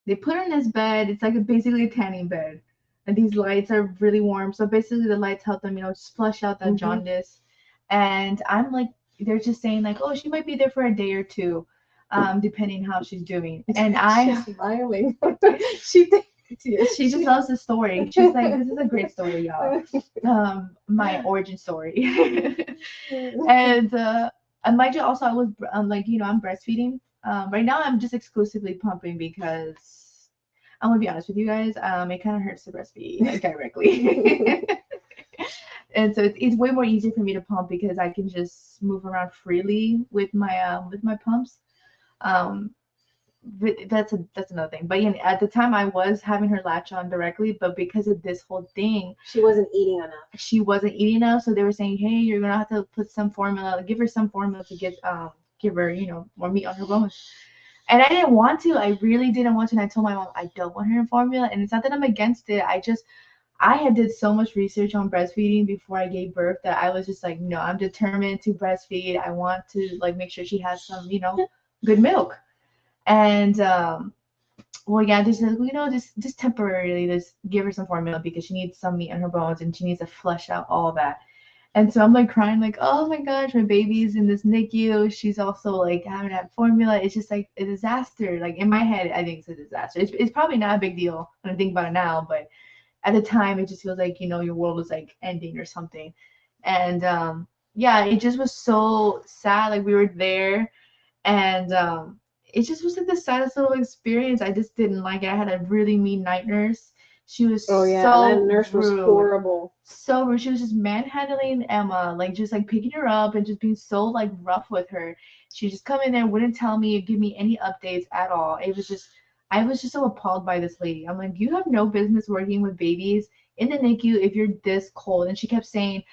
They put her in this bed. It's like basically a tanning bed. And these lights are really warm. So basically the lights help them, just flush out that jaundice. And I'm like, they're just saying like, oh, she might be there for a day or two, depending how she's doing. And
she's smiling.
she just loves the story. She's like, this is a great story, y'all. My origin story. And mind you, also I was I'm breastfeeding. Right now I'm just exclusively pumping because I'm gonna be honest with you guys. It kind of hurts to breastfeed directly. And so it's way more easier for me to pump because I can just move around freely with my pumps. that's another thing. But at the time I was having her latch on directly, but because of this whole thing,
she wasn't eating enough.
So they were saying, hey, you're gonna have to put some formula, give her some formula to give her, more meat on her bones. And I didn't want to. I really didn't want to. And I told my mom I don't want her in formula. And it's not that I'm against it. I had did so much research on breastfeeding before I gave birth that I was just like, no, I'm determined to breastfeed. I want to like make sure she has some, good milk. And well, yeah, they said, just temporarily, just give her some formula because she needs some meat on her bones and she needs to flush out all that. And so I'm like crying, like, oh my gosh, my baby's in this NICU. She's also like having to have formula. It's just like a disaster. Like in my head, I think it's a disaster. It's probably not a big deal when I think about it now, but at the time, it just feels like your world was like ending or something. And yeah, it just was so sad. Like we were there, and it just was like the saddest little experience. I just didn't like it. I had a really mean night nurse. She was
that nurse was horrible.
So rude. She was just manhandling Emma, like just like picking her up and just being so like rough with her. She just come in there, wouldn't tell me, give me any updates at all. I was just so appalled by this lady. I'm like, you have no business working with babies in the NICU if you're this cold. And she kept saying,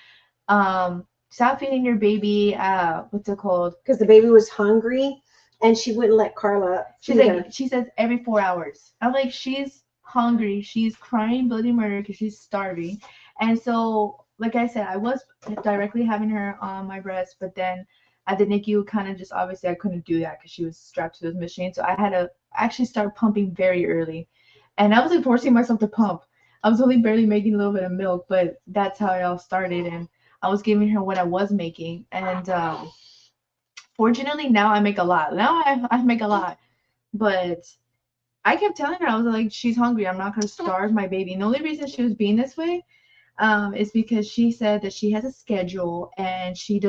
stop feeding your baby. What's it called?
Because the baby was hungry, and she wouldn't let Karla.
She says every 4 hours. I'm like, she's hungry, she's crying bloody murder because she's starving. And so like I said, I was directly having her on my breast, but then at the NICU kind of just obviously I couldn't do that because she was strapped to those machines, so I had to actually start pumping very early. And I was like forcing myself to pump. I was only barely making a little bit of milk, but that's how it all started. And I was giving her what I was making. And fortunately now I make a lot. I make a lot, but I kept telling her, I was like, she's hungry. I'm not going to starve my baby. And the only reason she was being this way is because she said that she has a schedule and she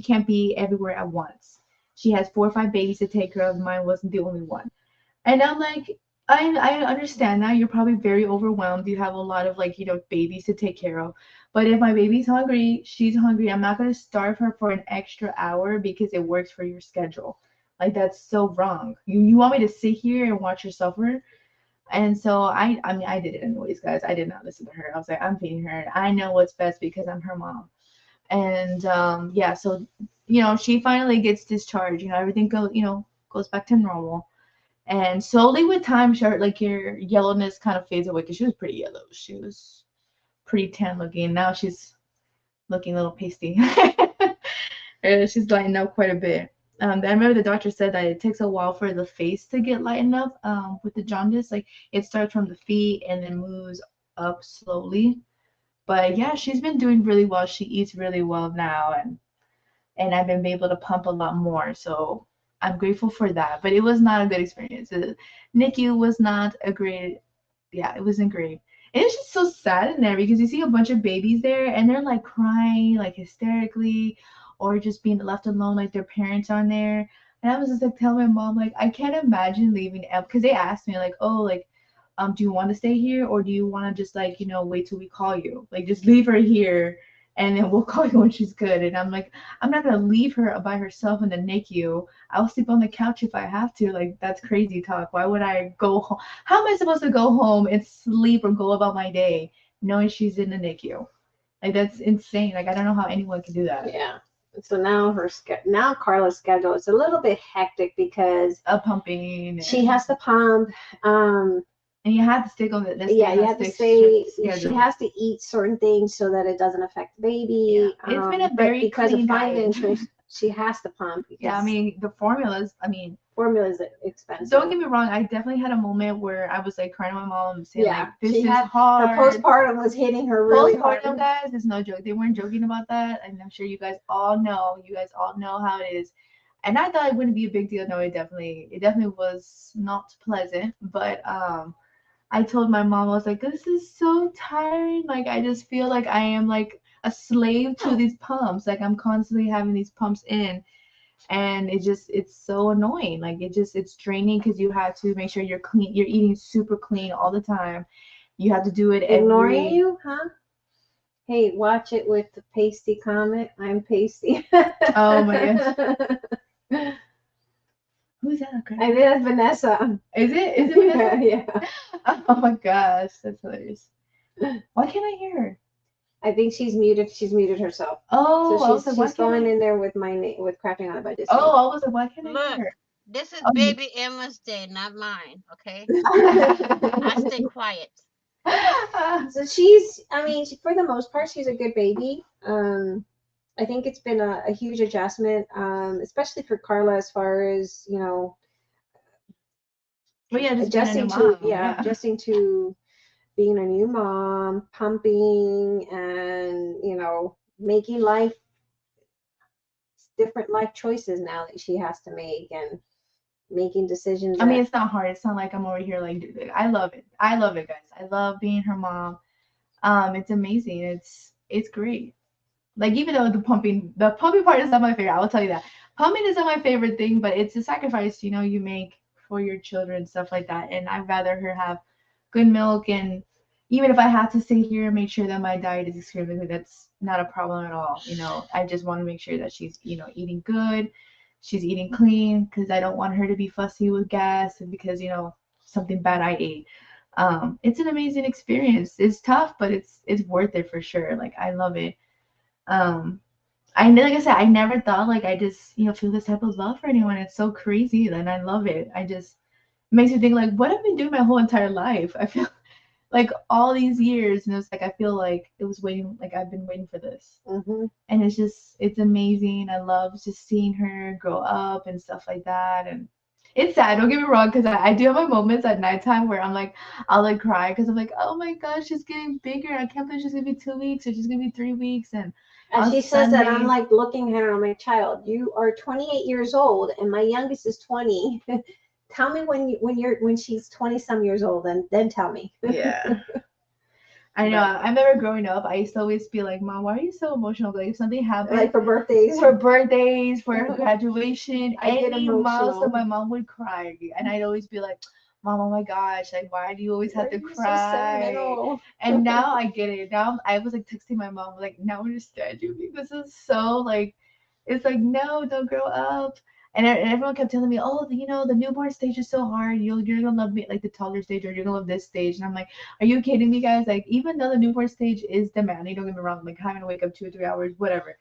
can't be everywhere at once. She has 4 or 5 babies to take care of. Mine wasn't the only one. And I'm like, I understand now. You're probably very overwhelmed. You have a lot of babies to take care of. But if my baby's hungry, she's hungry. I'm not going to starve her for an extra hour because it works for your schedule. Like that's so wrong. You want me to sit here and watch her suffer? And so I mean I did it anyways, guys. I did not listen to her. I was like, I'm feeding her. I know what's best because I'm her mom. And yeah, so she finally gets discharged. Everything goes back to normal. And slowly with time, your yellowness kind of fades away because she was pretty yellow. She was pretty tan looking. Now she's looking a little pasty. She's lightened up quite a bit. I remember the doctor said that it takes a while for the face to get lightened up with the jaundice. Like it starts from the feet and then moves up slowly. But yeah, she's been doing really well. She eats really well now, and I've been able to pump a lot more. So I'm grateful for that. But it was not a good experience. NICU was not a great. Yeah, it wasn't great. And it's just so sad in there because you see a bunch of babies there and they're like crying like hysterically or just being left alone like their parents aren't there. And I was just like telling my mom, like, I can't imagine leaving Em because they asked me like, oh, like, do you want to stay here or do you want to just like, wait till we call you? Like just leave her here and then we'll call you when she's good. And I'm like, I'm not gonna leave her by herself in the NICU. I'll sleep on the couch if I have to. Like that's crazy talk. Why would I go home? How am I supposed to go home and sleep or go about my day knowing she's in the NICU? Like that's insane. Like I don't know how anyone can do that.
Yeah. So now Karla's schedule is a little bit hectic because
of pumping.
She has to pump.
And you have to stick on it.
Yeah, you have to stay. She has to eat certain things so that it doesn't affect the baby.
Yeah. It's been a very
because
clean
of finances, she has to pump.
Yeah, I mean the formulas.
Formulas are expensive.
Don't get me wrong. I definitely had a moment where I was like crying to my mom and saying like, "This is
hard."
Her
postpartum was hitting her really hard.
Postpartum, guys, it's no joke. They weren't joking about that, and I'm sure you guys all know. You guys all know how it is. And I thought it wouldn't be a big deal. No, it definitely was not pleasant. But I told my mom, I was like, this is so tiring. Like, I just feel like I am like a slave to these pumps. Like, I'm constantly having these pumps in. And it's so annoying. Like, it's draining because you have to make sure you're clean. You're eating super clean all the time. You have to do it
Ignoring you, huh? Hey, watch it with the pasty comment. I'm pasty.
Oh, my gosh. Who's that?
I think that's Vanessa.
Is it? Is it Vanessa?
Yeah.
Oh my gosh, that's hilarious. Why can't I hear her?
I think she's muted. She's muted herself.
Oh, I was
So
like, why
she's
can't
going
I?
in there with my name, with crafting on it by Disney.
Oh, I was like, why can't I
Look,
hear
this is
her?
baby Emma's day, not mine. Okay, I stay quiet.
So she's, I mean, for the most part, she's a good baby. I think it's been a huge adjustment, especially for Karla, as far as, you know,
Well, yeah, just being a new
adjusting
mom.
to, yeah, adjusting to being a new mom, pumping, and, you know, making different life choices now that she has to make, and making decisions.
I mean, it's not hard. It's not like I'm over here like, I love it. I love it, guys. I love being her mom. It's amazing. It's great. Like, even though the pumping part is not my favorite, I will tell you that. Pumping is not my favorite thing, but it's a sacrifice, you make for your children, stuff like that. And I'd rather her have good milk, and even if I have to sit here and make sure that my diet is extremely good, that's not a problem at all. I just want to make sure that she's, eating good, she's eating clean, because I don't want her to be fussy with gas and because, something bad I ate. It's an amazing experience. It's tough, but it's worth it for sure. Like, I love it. Like I said, I never thought like I just feel this type of love for anyone. It's so crazy, and I love it. It makes me think like, what I've been doing my whole entire life. I feel like all these years, and it's like I feel like it was waiting, like I've been waiting for this. And it's amazing. I love just seeing her grow up and stuff like that. And it's sad, don't get me wrong, because I do have my moments at nighttime where I'll like cry because I'm like, oh my gosh, she's getting bigger. I can't believe she's gonna be 2 weeks or she's gonna be 3 weeks. And
she says that, I'm like looking at her, I'm like, child, you are 28 years old and my youngest is 20. Tell me when she's 20 some years old, and then tell me.
Yeah. I know. I remember growing up, I used to always be like, Mom, why are you so emotional? Like, if something happened,
like for birthdays,
for graduation,
I get
any
emotional.
milestone, my mom would cry, and I'd always be like, Mom, oh my gosh, like, why do you always have to cry?
So
and now I get it. Now I was like texting my mom, like, now I understand you. This is so like, it's like, no, don't grow up. And everyone kept telling me, oh, the newborn stage is so hard. You're gonna love me like the toddler stage, or you're gonna love this stage. And I'm like, are you kidding me, guys? Like, even though the newborn stage is demanding, don't get me wrong, like having to wake up 2 or 3 hours, whatever.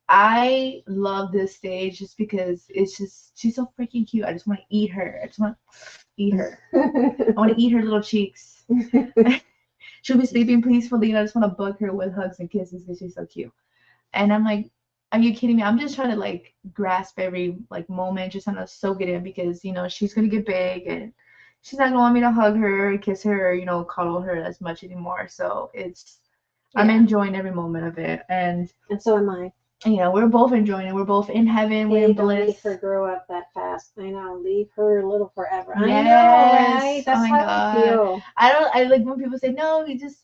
I love this stage just because she's so freaking cute. I just want to eat her. I just want to eat her. I want to eat her little cheeks. She'll be sleeping peacefully, and I just want to bug her with hugs and kisses because she's so cute. And I'm like, are you kidding me? I'm just trying to like grasp every like moment, just trying to soak it in, because she's gonna get big and she's not gonna want me to hug her, kiss her, or cuddle her as much anymore. So I'm enjoying every moment of it, and
so am I.
We're both enjoying it. We're both in heaven. We're in bliss.
Don't make her grow up that fast. I know. Leave her little forever.
Yes.
I know, right? That's how I feel.
I like when people say, no, you just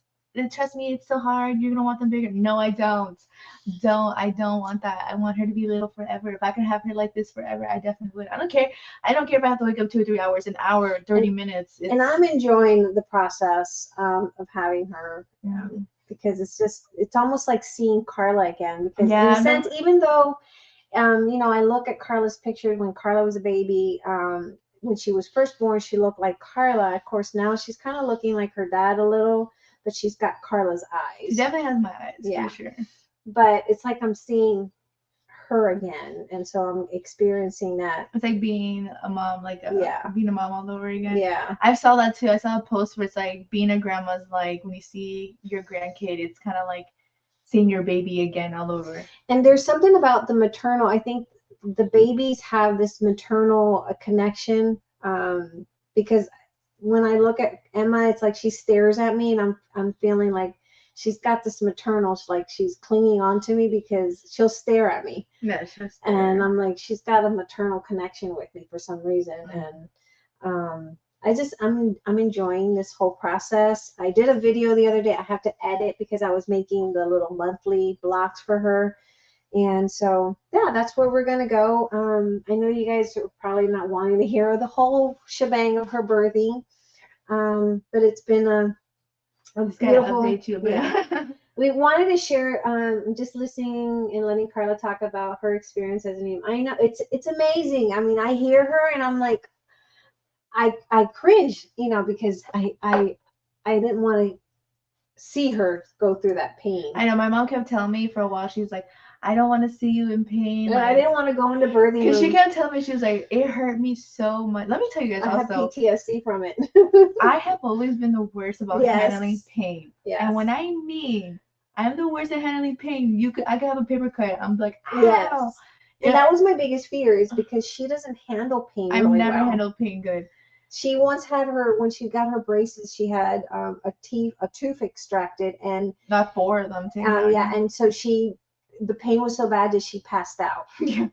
trust me, it's so hard. You're gonna want them bigger. No, I don't. I don't want that. I want her to be little forever. If I could have her like this forever, I definitely would. I don't care. I don't care if I have to wake up 2 or 3 hours, an hour, 30 minutes.
And I'm enjoying the process of having her.
Yeah.
Because it's almost like seeing Karla again. Because in a sense, even though, I look at Karla's pictures when Karla was a baby, when she was first born, she looked like Karla. Of course, now she's kind of looking like her dad a little, but she's got Karla's eyes.
She definitely has my eyes, for sure.
But it's like I'm seeing her again, and so I'm experiencing that.
It's like being a mom, being a mom all over again.
Yeah,
I saw that too. I saw a post where it's like being a grandma's like when you see your grandkid, it's kind of like seeing your baby again all over.
And there's something about the maternal. I think the babies have this maternal connection, because when I look at Emma, it's like she stares at me, and I'm feeling like she's got this maternal, like she's clinging on to me because she'll stare at me.
Yeah, she'll stare.
And I'm like, she's got a maternal connection with me for some reason. And I'm enjoying this whole process. I did a video the other day. I have to edit because I was making the little monthly blocks for her. And so, yeah, that's where we're going to go. I know you guys are probably not wanting to hear the whole shebang of her birthing. But it's been a beautiful,
update you a bit.
we wanted to share, just listening and letting Karla talk about her experience as a mom. I know it's amazing. I mean, I hear her and I'm like, I cringe, because I didn't want to see her go through that pain.
I know my mom kept telling me for a while. She was like, I don't want to see you in pain.
And I didn't want to go into birthing room.
Because she kept telling me, she was like, it hurt me so much. Let me tell you guys
I
also.
have PTSD from it.
I have always been the worst about handling pain.
Yes.
And when I mean I'm the worst at handling pain, I could have a paper cut. I'm like, ow.
Yes. And that was my biggest fear, is because she doesn't handle pain
I've
really
never
well.
handled pain good.
She once had when she got her braces, she had a tooth extracted, and
not 4 of them.
Yeah, and so the pain was so bad that she passed out.
Yeah.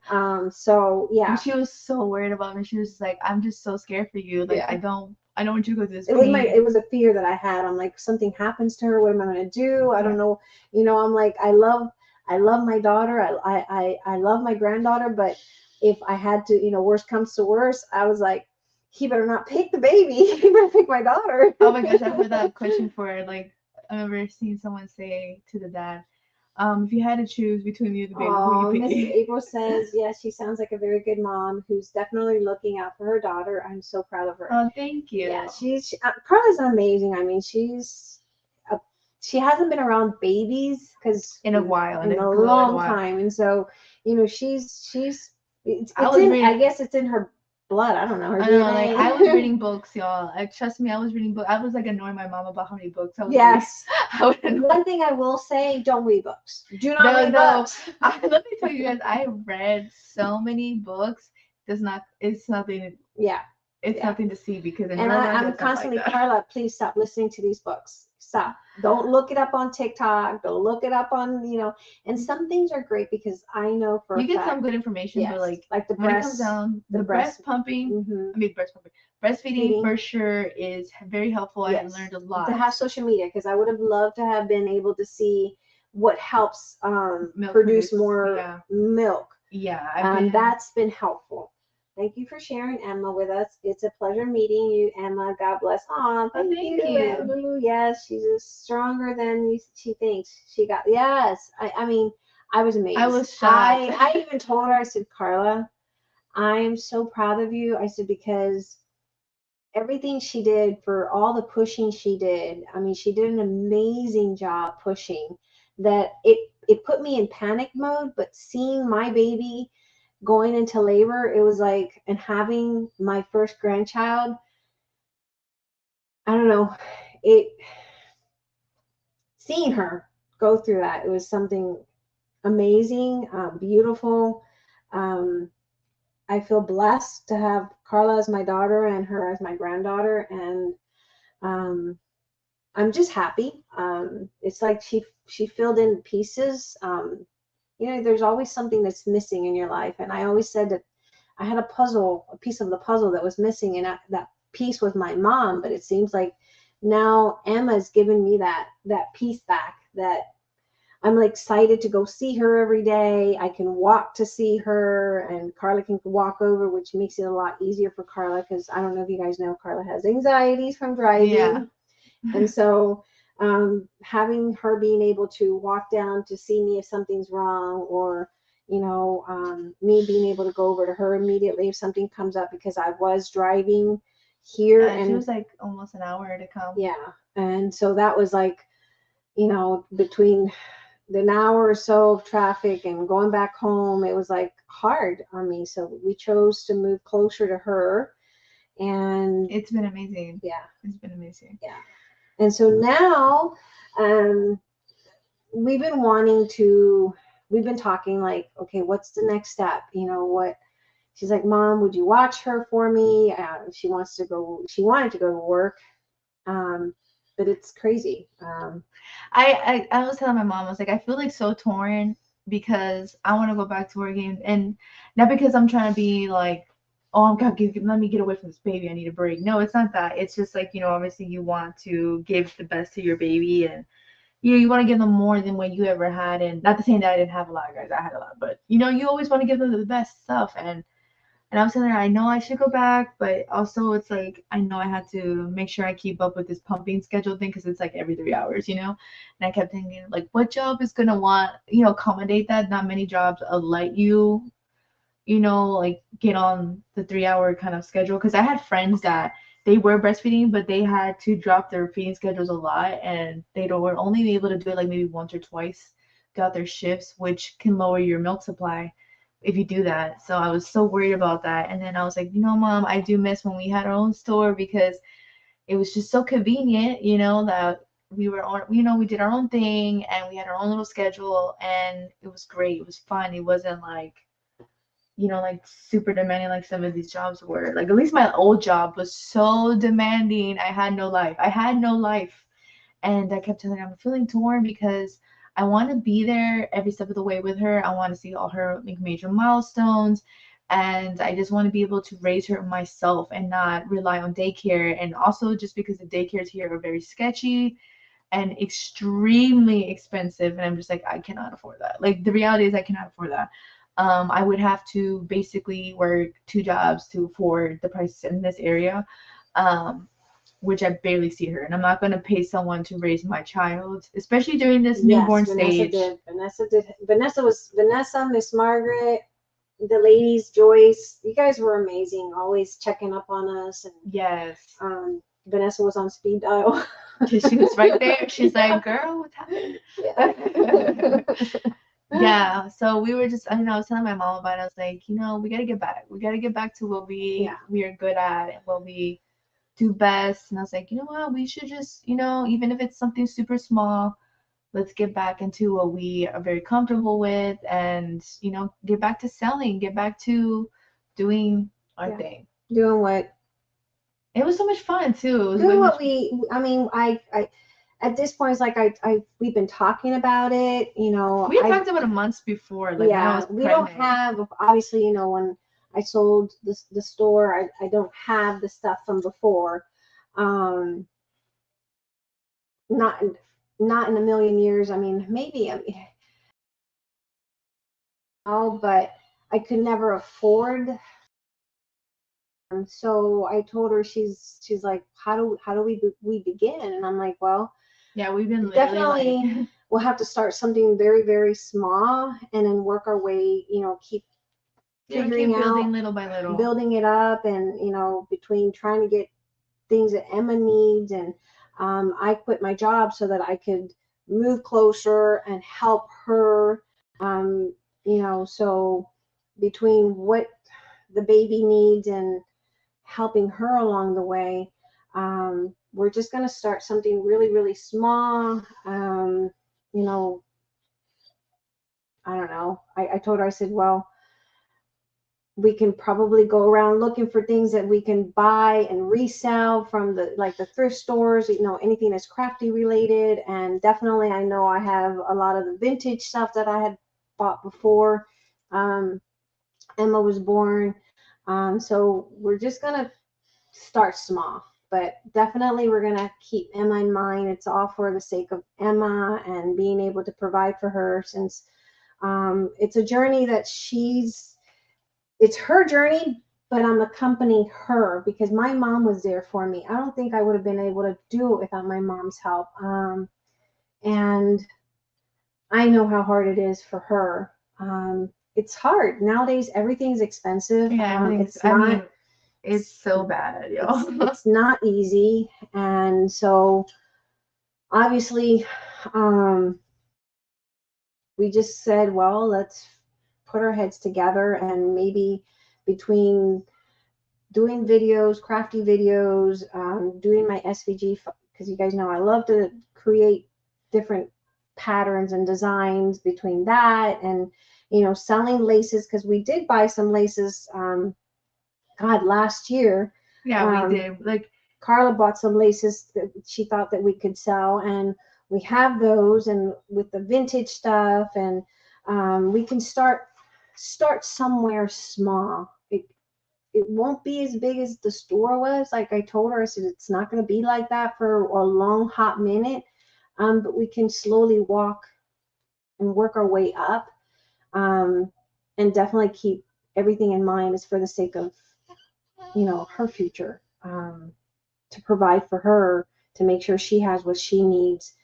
So yeah.
And she was so worried about me. She was like, I'm just so scared for you. Like, yeah. I don't want you to go through this pain.
It was a fear that I had. I'm like, something happens to her, what am I going to do? I don't know. I'm like, I love my daughter. I love my granddaughter, but if I had to, worst comes to worst, I was like, he better not pick the baby. He better pick my daughter.
Oh my gosh, I've heard that question for, like, I remember seeing someone say to the dad, if you had to choose between you and the baby, who you pick?
Mrs. April says, yes, she sounds like a very good mom who's definitely looking out for her daughter. I'm so proud of her.
Oh, thank you.
Yeah, Karla's amazing. I mean, she hasn't been around babies in a while, in a long time, and so I guess it's in her blood. I don't know. Her DNA.
Like, I was reading books, y'all. Trust me, I was reading books. I was like annoying my mom about how many books I was reading.
One thing I will say: don't read books. Do not read books.
Let me tell you guys, I read so many books. It's nothing.
Yeah.
It's nothing to see, because
I'm constantly like, Karla, please stop listening to these books. Stop. Don't look it up on TikTok. Don't look it up on, and some things are great because I know for
you get some good information, but like
the
when it comes down the breast pumping, breastfeeding for sure is very helpful. Yes. I learned a lot.
To have social media, because I would have loved to have been able to see what helps produce more milk.
Yeah,
that's been helpful. Thank you for sharing, Emma, with us. It's a pleasure meeting you, Emma. God bless. Thank you. Yes, she's stronger than she thinks. She got, yes. I mean, I was amazed.
I was shocked.
I even told her, I said, Karla, I am so proud of you. I said, because everything she did, for all the pushing she did, I mean, she did an amazing job pushing, that it put me in panic mode, but seeing my baby going into labor, it was like, and having my first grandchild, I don't know, seeing her go through that, it was something amazing, beautiful. I feel blessed to have Karla as my daughter and her as my granddaughter, and I'm just happy. It's like she filled in pieces. There's always something that's missing in your life, and I always said that I had a piece of the puzzle that was missing, and that piece was my mom. But it seems like now Emma's given me that piece back, that I'm like excited to go see her every day. I can walk to see her, and Karla can walk over, which makes it a lot easier for Karla, because I don't know if you guys know, Karla has anxieties from driving.
Yeah.
And so having her being able to walk down to see me if something's wrong, or me being able to go over to her immediately if something comes up, because I was driving here, and
it was like almost an hour to come.
Yeah, and so that was like, between an hour or so of traffic and going back home, it was like hard on me. So we chose to move closer to her, and
it's been amazing.
Yeah,
it's been amazing.
Yeah, and so now, we've been talking, like, okay, what's the next step? What? She's like, Mom, would you watch her for me? She wanted to go to work, but it's crazy.
I was telling my mom, I was like, I feel like so torn, because I want to go back to working, and not because I'm trying to be like, oh, God, let me get away from this baby, I need a break. No, it's not that. It's just like, obviously you want to give the best to your baby, and you want to give them more than what you ever had. And not to say that I didn't have a lot, guys, I had a lot, but you always want to give them the best stuff. And And I was telling her, I know I should go back, but also it's like, I know I had to make sure I keep up with this pumping schedule thing because it's like every 3 hours, you know? And I kept thinking, like, what job is going to want, accommodate that? Not many jobs let you, like get on the 3 hour kind of schedule. Because I had friends that they were breastfeeding, but they had to drop their feeding schedules a lot and they were only able to do it like maybe once or twice throughout their shifts, which can lower your milk supply if you do that. So I was so worried about that. And then I was like, Mom, I do miss when we had our own store because it was just so convenient, that we were on, we did our own thing and we had our own little schedule and it was great. It was fun. It wasn't like, like super demanding like some of these jobs were. Like at least my old job was so demanding. I had no life. I had no life. And I kept telling her I'm feeling torn because I want to be there every step of the way with her. I want to see all her like major milestones. And I just want to be able to raise her myself and not rely on daycare. And also just because the daycares here are very sketchy and extremely expensive. And I'm just like, I cannot afford that. Like the reality is I cannot afford that. I would have to basically work 2 jobs to afford the prices in this area. Which I barely see her, and I'm not going to pay someone to raise my child, especially during this newborn stage.
Vanessa, Miss Margaret, the ladies, Joyce. You guys were amazing, always checking up on us. And
yes,
Vanessa was on speed dial.
She was right there. She's like, "Girl, what's happening?" Yeah. Yeah. So we were just, I was telling my mom about it. I was like, we gotta get back. We gotta get back to what we are good at and what we do best. And I was like, you know what, we should just, even if it's something super small, let's get back into what we are very comfortable with and, get back to selling, get back to doing our thing.
Doing what?
It was so much fun too.
Doing what I at this point, it's like we've been talking about it,
We had talked about it months before. Like when I was
we don't have, obviously, when I sold the store, I don't have the stuff from before. Not in a million years. I mean, maybe, but I could never afford. So I told her, she's like, how do we begin? And I'm like, well,
yeah, we've been
definitely we'll have to start something very, very small and then work our way, keep figuring
keep building
out,
little by little,
building it up. And between trying to get things that Emma needs, and I quit my job so that I could move closer and help her, so between what the baby needs and helping her along the way, we're just going to start something really, really small. I don't know. I told her, I said, well, we can probably go around looking for things that we can buy and resell from the thrift stores, anything that's crafty related. And definitely, I know I have a lot of the vintage stuff that I had bought before Emma was born. So we're just going to start small, but definitely we're going to keep Emma in mind. It's all for the sake of Emma and being able to provide for her, since it's a journey that it's her journey, but I'm accompanying her because my mom was there for me. I don't think I would have been able to do it without my mom's help. And I know how hard it is for her. It's hard. Nowadays, everything's expensive.
Yeah, it's so bad, yo.
It's not easy. And so obviously, we just said, well, let's put our heads together, and maybe between doing videos, crafty videos, doing my SVG, because you guys know I love to create different patterns and designs, between that and, selling laces, because we did buy some laces, last year.
Yeah, we did. Like
Karla bought some laces that she thought that we could sell, and we have those, and with the vintage stuff, and we can start somewhere small. It won't be as big as the store was. Like I told her, I said, it's not going to be like that for a long, hot minute. But we can slowly walk and work our way up, and definitely keep everything in mind is for the sake of, you know, her future, to provide for her, to make sure she has what she needs.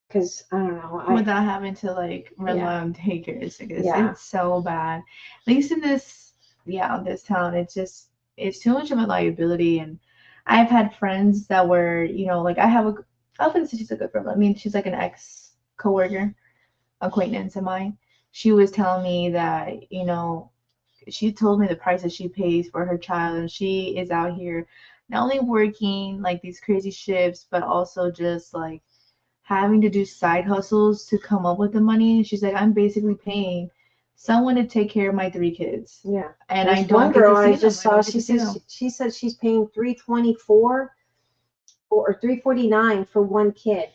Because I don't know,
without having to like rely on daycares, because
Yeah.
it's so bad. At least in this, this town, it's too much of a liability. And I've had friends that were, like I wouldn't say she's a good friend. I mean, she's like an ex coworker, acquaintance of mine. She was telling me that, she told me the prices she pays for her child, and she is out here not only working like these crazy shifts, but also just like having to do side hustles to come up with the money. She's like, I'm basically paying someone to take care of my 3 kids.
Yeah.
And
There's
I don't
one
get
girl
to see
I just
them.
saw. She said she's paying $324 or $349 for one kid.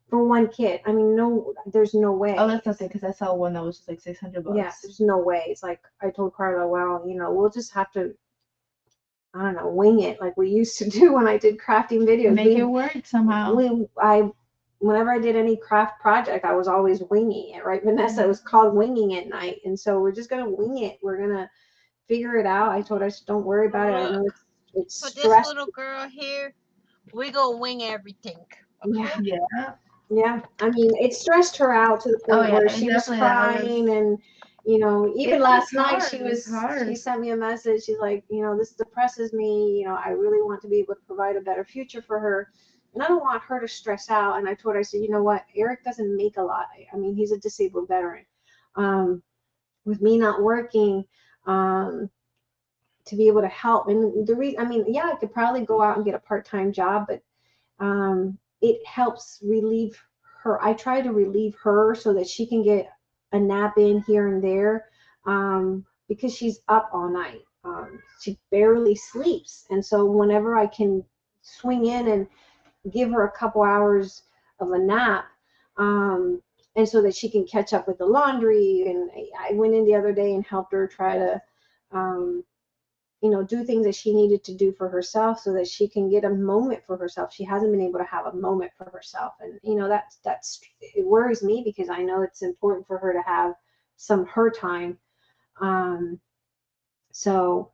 For one kid. I mean, no, there's no way.
Oh, that's nothing, because I saw one that was just like $600.
Yeah, there's no way. It's like I told Karla, well, we'll just have to, I don't know, wing it like we used to do when I did crafting videos.
Make it work somehow.
Whenever I did any craft project, I was always winging it, right, Vanessa? It was called Winging It Night, and so we're just gonna wing it. We're gonna figure it out. I told her, don't worry about it. I know it's
For this
stressful.
little girl here, we go wing everything. Okay?
Yeah. I mean, it stressed her out to the point where she was crying, and even last night she sent me a message. She's like, this depresses me. I really want to be able to provide a better future for her, and I don't want her to stress out. And I told her, I said, you know what, Eric doesn't make a lot. I mean, he's a disabled veteran. With me not working, to be able to help, and the reason, I mean, I could probably go out and get a part-time job, but it helps relieve her. I try to relieve her so that she can get a nap in here and there, because she's up all night. She barely sleeps. And so whenever I can swing in and give her a couple hours of a nap, and so that she can catch up with the laundry. And I went in the other day and helped her try to, do things that she needed to do for herself so that she can get a moment for herself. She hasn't been able to have a moment for herself. And, it worries me because I know it's important for her to have some her time. So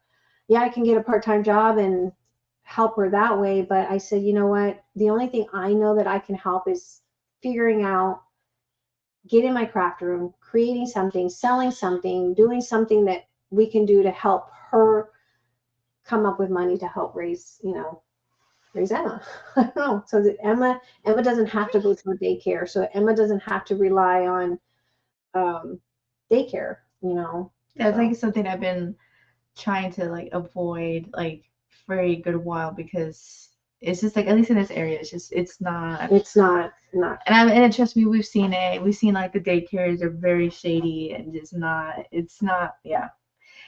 I can get a part-time job and help her that way. But I said, you know what? The only thing I know that I can help is figuring out, get in my craft room, creating something, selling something, doing something that we can do to help her come up with money to help raise Emma. I don't know. So that Emma doesn't have to go to a daycare. So Emma doesn't have to rely on daycare,
That's
so.
like something I've been trying to like avoid like for a good while, because it's just like, at least in this area, it's not. And trust me, we've seen it. We've seen like the daycares are very shady and just not. It's not. Yeah.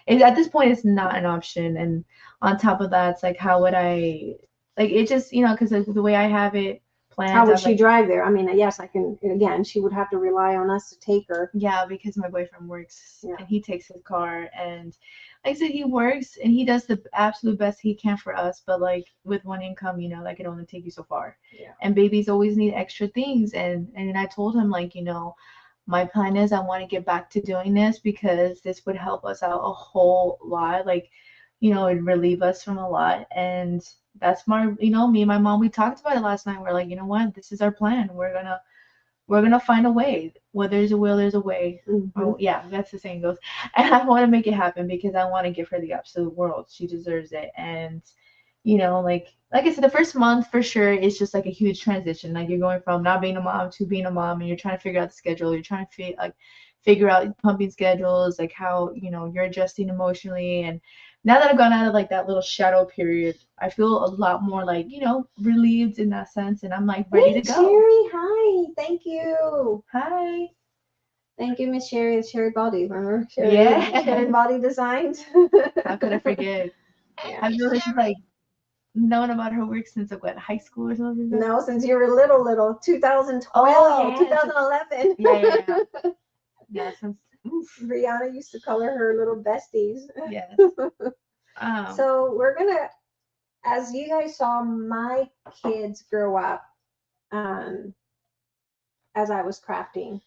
At this point, it's not an option. And on top of that, it's like, how would I, like, it just, because the way I have it planned.
How would she drive there? I mean, yes, I can. Again, she would have to rely on us to take her.
Yeah, because my boyfriend works and he takes his car, and like I said, he works and he does the absolute best he can for us. But like with one income, that can only take you so far.
Yeah.
And babies always need extra things. And I told him, like, my plan is I want to get back to doing this because this would help us out a whole lot. Like, it'd relieve us from a lot. And that's me and my mom, we talked about it last night. We're like, you know what? This is our plan. We're gonna find a way. Where there's a will, there's a way.
Mm-hmm.
Oh yeah, that's the saying goes. And I want to make it happen because I want to give her the absolute world. She deserves it. And like I said, the first month for sure is just like a huge transition. Like you're going from not being a mom to being a mom, and you're trying to figure out the schedule. You're trying to figure out pumping schedules, like how you're adjusting emotionally. And now that I've gone out of like that little shadow period, I feel a lot more like relieved in that sense, and I'm like ready to go.
Sherry, hi, thank you.
Hi.
Thank you, Miss Sherry. It's Sherry Baldy, remember?
Sherry
Baldy Designs.
How could I forget? I've really known about her work since high school or something?
No, since you were little. 2012, 2011.
Yeah, since
Brianna used to color her little besties.
Yes.
So we're gonna, as you guys saw, my kids grow up as I was crafting.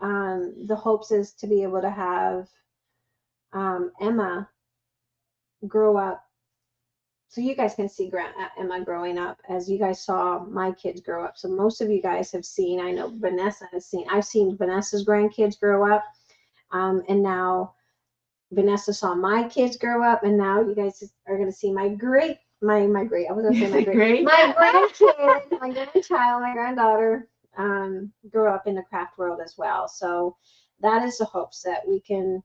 the hopes is to be able to have Emma grow up, so you guys can see Emma growing up as you guys saw my kids grow up. So most of you guys have seen, I know Vanessa has seen, I've seen Vanessa's grandkids grow up, and now Vanessa saw my kids grow up, and now you guys are going to see my great, I was going to say my grandkid, my grandchild, my granddaughter, grow up in the craft world as well. So that is the hopes that we can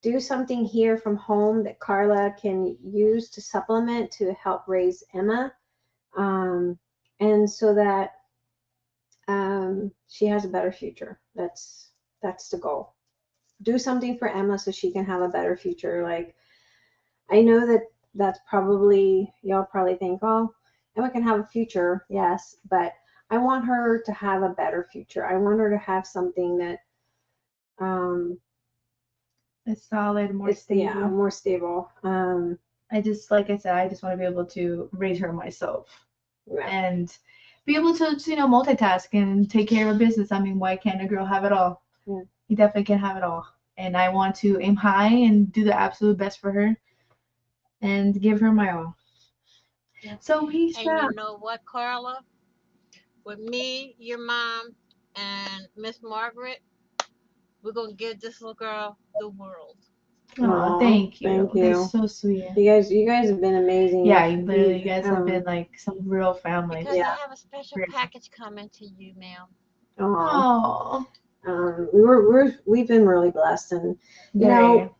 do something here from home that Karla can use to supplement to help raise Emma, and so that she has a better future. That's the goal. Do something for Emma so she can have a better future. Like, I know that's probably, y'all probably think, oh, Emma can have a future, yes, but I want her to have a better future. I want her to have something that
it's solid, more stable.
Yeah, more stable.
I just, like I said, I just want to be able to raise her myself,
yeah.
and be able to, multitask and take care of a business. I mean, why can't a girl have it all?
Yeah.
You definitely can have it all. And I want to aim high and do the absolute best for her and give her my all.
Yeah.
So he's
And you know what, Karla? With me, your mom, and Miss Margaret, we're going to give this little girl the world.
Oh, thank you.
Thank you.
That's so sweet.
You guys have been amazing.
Yeah, you guys have been like some real family.
Because I have a special package coming to you, ma'am.
Oh.
We've been really blessed, and you know,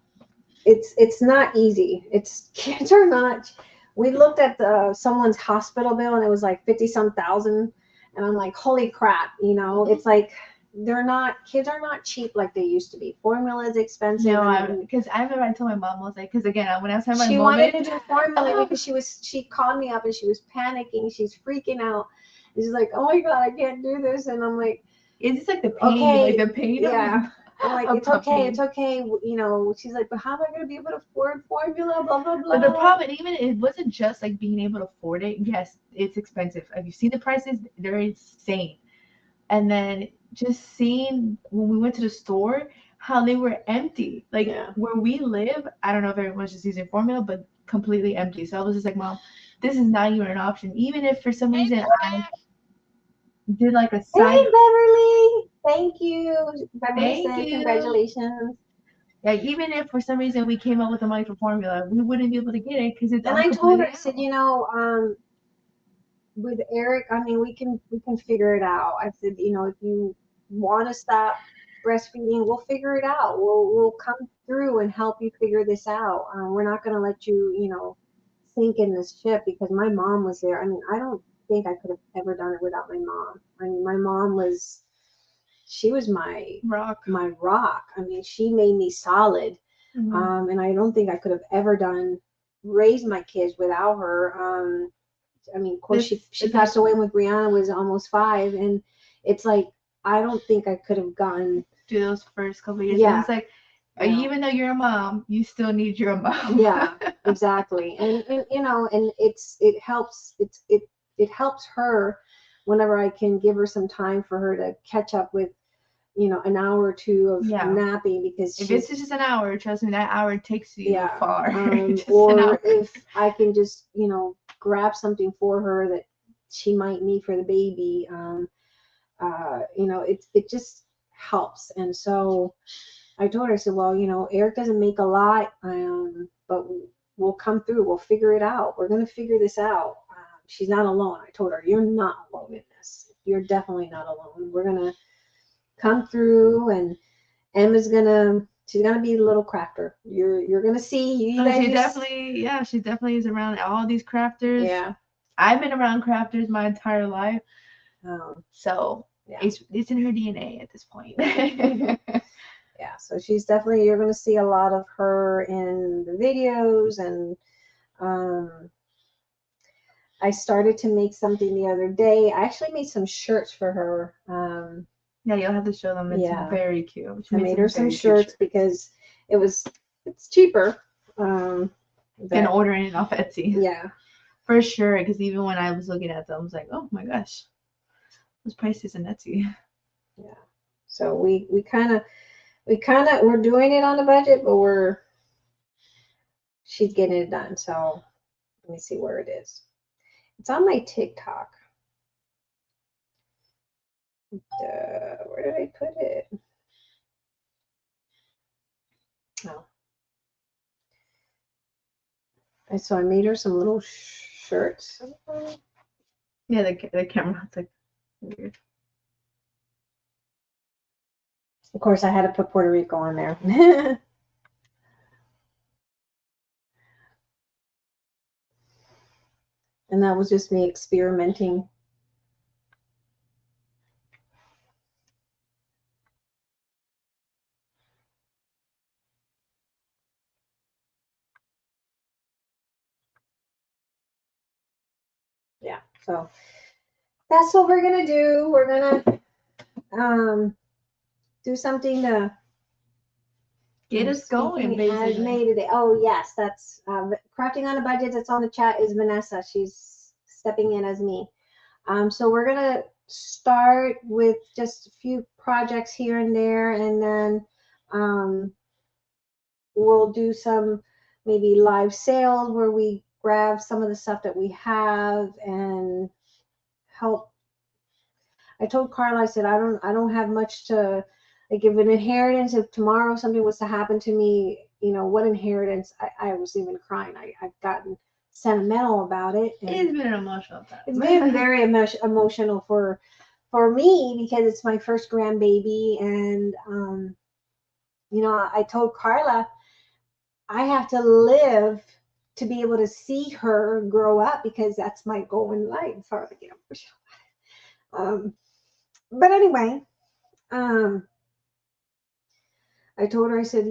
it's not easy. Kids are not. We looked at someone's hospital bill, and it was like 50-some thousand, and I'm like, holy crap! You know, it's like kids are not cheap like they used to be. Formula is expensive.
No, because I remember I told my mom, I was like, because again, when I was having my
she
moment,
wanted to do formula because she called me up and she was panicking, she's freaking out, and she's like, oh my god, I can't do this, and I'm like,
it's just like the pain,
okay,
like the pain.
Yeah. I'm like, it's okay. You know, she's like, but how am I going to be able to afford formula? Blah, blah, blah.
But the problem, even it wasn't just like being able to afford it. Yes, it's expensive. Have you seen the prices? They're insane. And then just seeing when we went to the store, how they were empty. Like where we live, I don't know if everyone's just using formula, but completely empty. So I was just like, Mom, this is not even an option. Even if for some reason I did like a side.
Hey, Beverly. Thank you. Beverly said, congratulations.
Like, even if for some reason we came up with a money for formula, we wouldn't be able to get it because it's.
And I told her, I said, you know, with Eric, I mean, we can figure it out. I said, you know, if you want to stop breastfeeding, we'll figure it out. We'll come through and help you figure this out. We're not going to let you, you know, sink in this ship, because my mom was there. I mean, I don't think I could have ever done it without my mom. I mean, my mom was my rock. I mean, she made me solid. Mm-hmm. And I don't think I could have ever raised my kids without her. I mean, of course, she passed away when Brianna was almost 5, and it's like, I don't think I could have gotten
through those first couple of years. Yeah. And it's like, even though you're a mom, you still need your mom.
Yeah, exactly. And you know, and it helps her whenever I can give her some time for her to catch up with, you know, an hour or two of napping, because
if it's just an hour, trust me, that hour takes you far.
Or if I can just, you know, grab something for her that she might need for the baby, you know, it just helps. And so I told her, I said, well, you know, Eric doesn't make a lot, but we'll come through. We'll figure it out. We're going to figure this out. She's not alone. I told her, you're not alone in this. You're definitely not alone. We're going to come through, and Emma's she's gonna be a little crafter. You're gonna see.
She definitely is around all these crafters. Yeah, I've been around crafters my entire life. So it's in her DNA at this point.
Yeah, so she's definitely, you're gonna see a lot of her in the videos, and I started to make something the other day. I actually made some shirts for her.
Yeah, you'll have to show them. It's very cute.
I made her some shirts because it's cheaper
than ordering it off Etsy.
Yeah,
for sure. Because even when I was looking at them, I was like, oh my gosh, those prices on Etsy.
Yeah. So we're doing it on the budget, but she's getting it done. So let me see where it is. It's on my TikTok. Where did I put it? Oh. And so I made her some little shirts.
Yeah, the camera. It's like weird.
Of course, I had to put Puerto Rico on there. And that was just me experimenting. Yeah, so that's what we're gonna do. We're gonna do something to
get us going, basically.
Today. Oh yes, that's crafting on a budget. That's on the chat is Vanessa. She's stepping in as me. So we're gonna start with just a few projects here and there, and then we'll do some maybe live sales where we grab some of the stuff that we have and help. I told Karla, I said, I don't have much to, like, give an inheritance. If tomorrow something was to happen to me, what inheritance? I was even crying. I've gotten sentimental about it.
It's been an emotional time.
It's been very emotional for me because it's my first grandbaby, and I told Karla I have to live to be able to see her grow up because that's my goal in life. Sorry, but anyway, I told her, I said,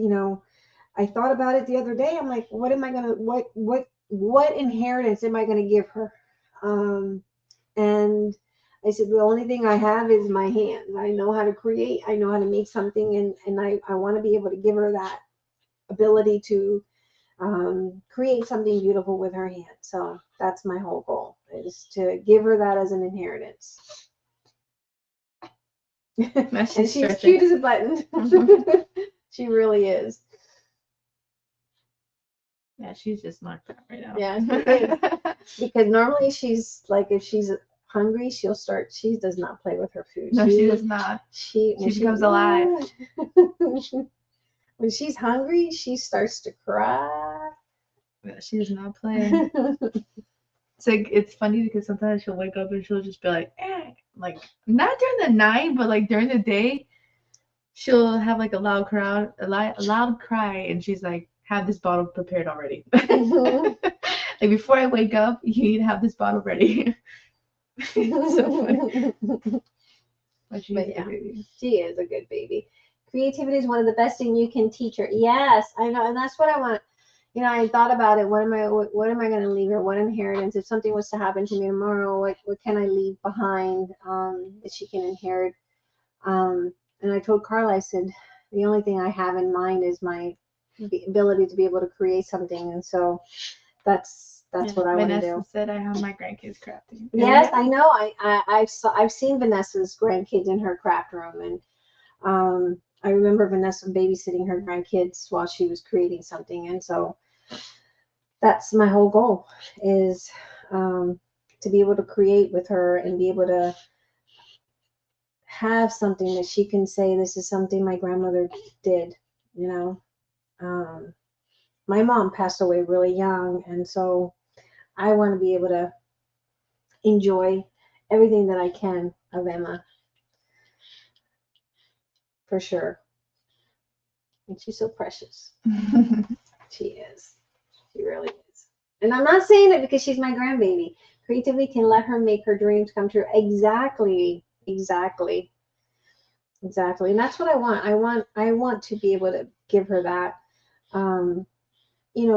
I thought about it the other day. I'm like, what am I gonna, what inheritance am I gonna give her? And I said, the only thing I have is my hands. I know how to create. I know how to make something, and I want to be able to give her that ability to create something beautiful with her hands. So that's my whole goal, is to give her that as an inheritance. And she's cute as a button. She really is.
Yeah, she's just knocked out right now.
Yeah, she is. Because normally she's like, if she's hungry, she does not play with her food.
No, she does not. She becomes alive.
When she's hungry, she starts to cry.
Yeah, she does not play. It's funny because sometimes she'll wake up and she'll just be like, eh. Like, not during the night, but like during the day, she'll have like a loud cry, and she's like, have this bottle prepared already. Like, before I wake up, you need to have this bottle ready. So funny. But yeah,
she is a good baby. Creativity is one of the best things you can teach her. Yes, I know, and that's what I want. I thought about it. What am I going to leave her? What inheritance? If something was to happen to me tomorrow, what can I leave behind that she can inherit? And I told Karla, I said, the only thing I have in mind is my ability to be able to create something, and so that's what I want to do.
Vanessa said I have my grandkids crafting.
Yes, I know. I've seen Vanessa's grandkids in her craft room, and I remember Vanessa babysitting her grandkids while she was creating something, and so that's my whole goal, is to be able to create with her and be able to have something that she can say, this is something my grandmother did. My mom passed away really young, and so I want to be able to enjoy everything that I can of Emma, for sure. And she's so precious. She is. She really is. And I'm not saying it because she's my grandbaby. Creativity can let her make her dreams come true. Exactly. And that's what I want. I want to be able to give her that.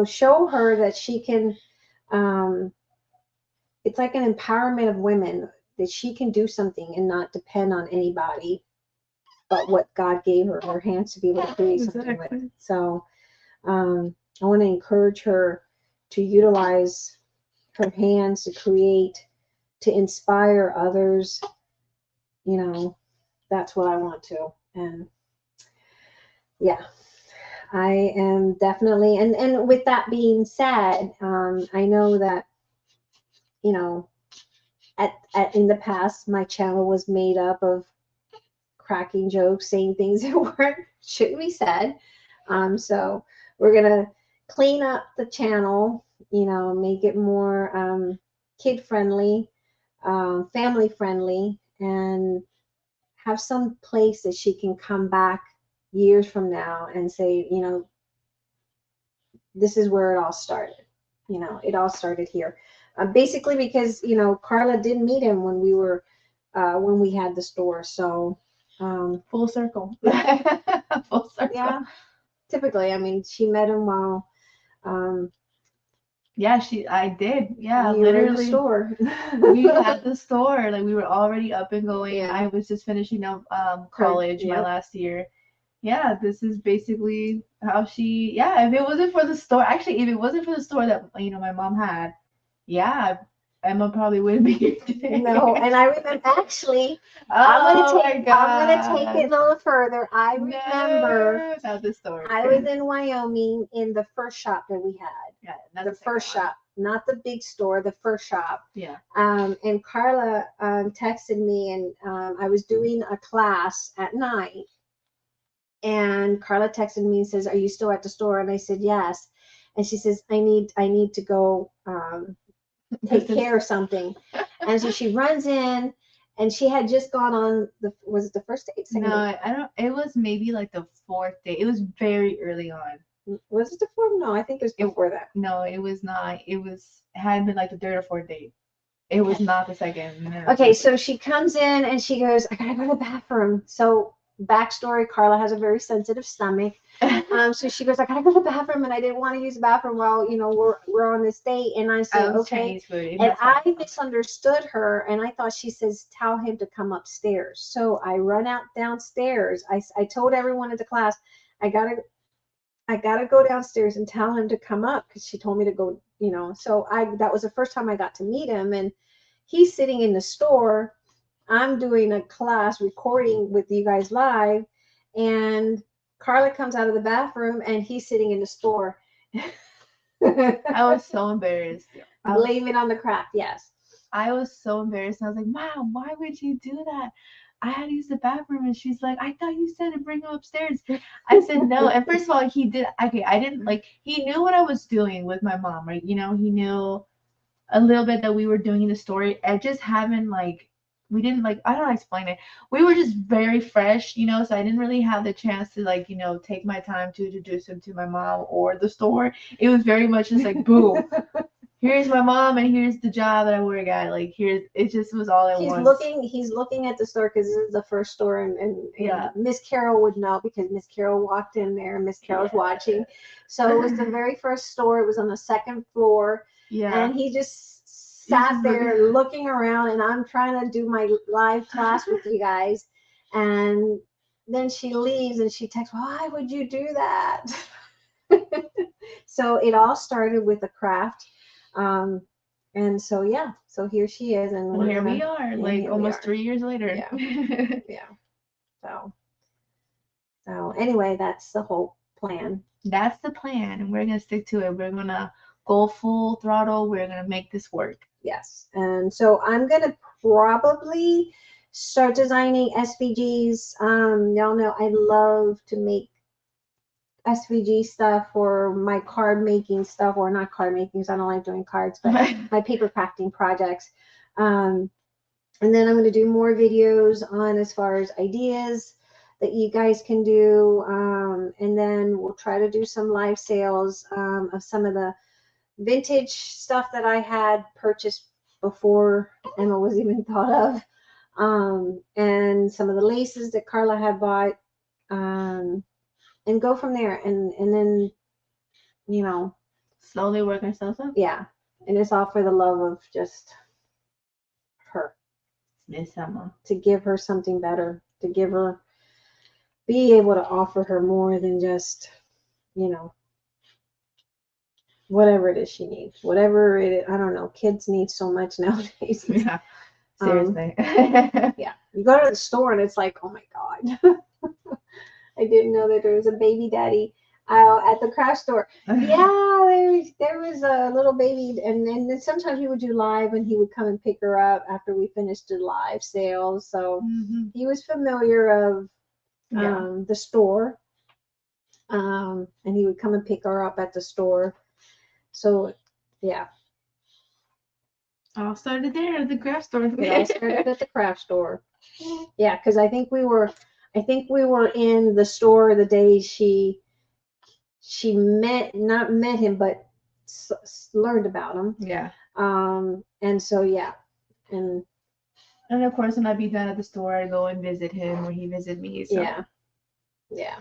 Show her that she can. It's like an empowerment of women, that she can do something and not depend on anybody but what God gave her hands to be able to create something with. So I want to encourage her to utilize her hands to create, to inspire others. That's what I want to. And yeah, I am definitely, and with that being said, I know that, you know, in the past, my channel was made up of cracking jokes, saying things that weren't shouldn't be said. So we're gonna clean up the channel, make it more kid friendly, family friendly, and have some place that she can come back years from now and say, this is where it all started. It all started here. Basically because, Karla did meet him when when we had the store. So,
full circle. Full circle.
Yeah, typically, I mean, she met him while,
yeah, I did. Yeah,
you were in the
literally.
store.
We had the store. Like, we were already up and going.
Yeah.
I was just finishing up college my last year. Yeah, this is basically how she. Yeah, if it wasn't for the store, actually, if it wasn't for the store that my mom had, yeah, Emma probably wouldn't be here today.
No, and I remember actually.
Oh
I'm gonna take it a little further. I remember
about the story.
I was in Wyoming in the first shop that we had.
Yeah, not
The first shop, not the big store, the first shop.
Yeah.
And Karla texted me, and I was doing a class at night. And Karla texted me and says, "Are you still at the store?" And I said, "Yes." And she says, "I need to go take care of something." And so she runs in, and she had just gone on was it the first date?
No, I don't. It was maybe like the fourth date. It was very early on.
Was it the fourth? No, I think it was before that.
No, it was not. It had been like the third or fourth date. It was not the second. No.
Okay, so she comes in and she goes, "I gotta go to the bathroom." So backstory: Karla has a very sensitive stomach. So she goes, "I gotta go to the bathroom," and I didn't want to use the bathroom while we're on this date. And I said, "Okay." And I misunderstood her, and I thought she says, "Tell him to come upstairs." So I run out downstairs. I told everyone in the class, I gotta go downstairs and tell him to come up, because she told me to go. So that was the first time I got to meet him, and he's sitting in the store. I'm doing a class recording with you guys live, and Karla comes out of the bathroom and he's sitting in the store.
I was so embarrassed.
Blame it on the craft, yes.
I was so embarrassed. I was like, "Mom, why would you do that? I had to use the bathroom." And she's like, "I thought you said to bring him upstairs." I said no. And first of all, he did. Okay, I didn't he knew what I was doing with my mom, right? He knew a little bit that we were doing the story. I just haven't we didn't I don't know how to explain it. We were just very fresh, so I didn't really have the chance to take my time to introduce him to my mom or the store. It was very much just like, boom, here's my mom and here's the job that I work at. It just was all at once.
He's looking at the store because this is the first store, and yeah, Miss Carol would know because Miss Carol walked in there and Miss Carol's watching. So it was the very first store. It was on the second floor. Yeah. And he just sat there looking around, and I'm trying to do my live class with you guys. And then she leaves and she texts, "Why would you do that?" So it all started with a craft. And so, yeah, so here she is. And
here we are, almost 3 years later.
Yeah. Yeah. So anyway, that's the whole plan.
That's the plan. And we're going to stick to it. We're going to go full throttle. We're going to make this work.
Yes. And so I'm going to probably start designing SVGs. Y'all know I love to make SVG stuff, or my card making stuff, or not card making because I don't like doing cards, but my paper crafting projects. And then I'm going to do more videos on as far as ideas that you guys can do. And then we'll try to do some live sales of some of the vintage stuff that I had purchased before Emma was even thought of. And some of the laces that Karla had bought. And go from there, and then
slowly work ourselves up.
Yeah, and it's all for the love of just her.
Miss Emma.
To give her something better, to be able to offer her more than just whatever it is she needs, whatever it is. I don't know. Kids need so much nowadays.
Yeah, seriously.
Yeah, you go to the store and it's like, oh my God. I didn't know that there was a baby daddy at the craft store. Yeah, there was a little baby, and then sometimes we would do live, and he would come and pick her up after we finished the live sales. So he was familiar of the store, and he would come and pick her up at the store. So yeah.
All started there at the craft store.
It all started at the craft store. Yeah, because I think we were in the store the day she not met him, but learned about him.
Yeah.
And so yeah, and
of course when I'd be done at the store, I'd go and visit him or he visit me. So.
Yeah.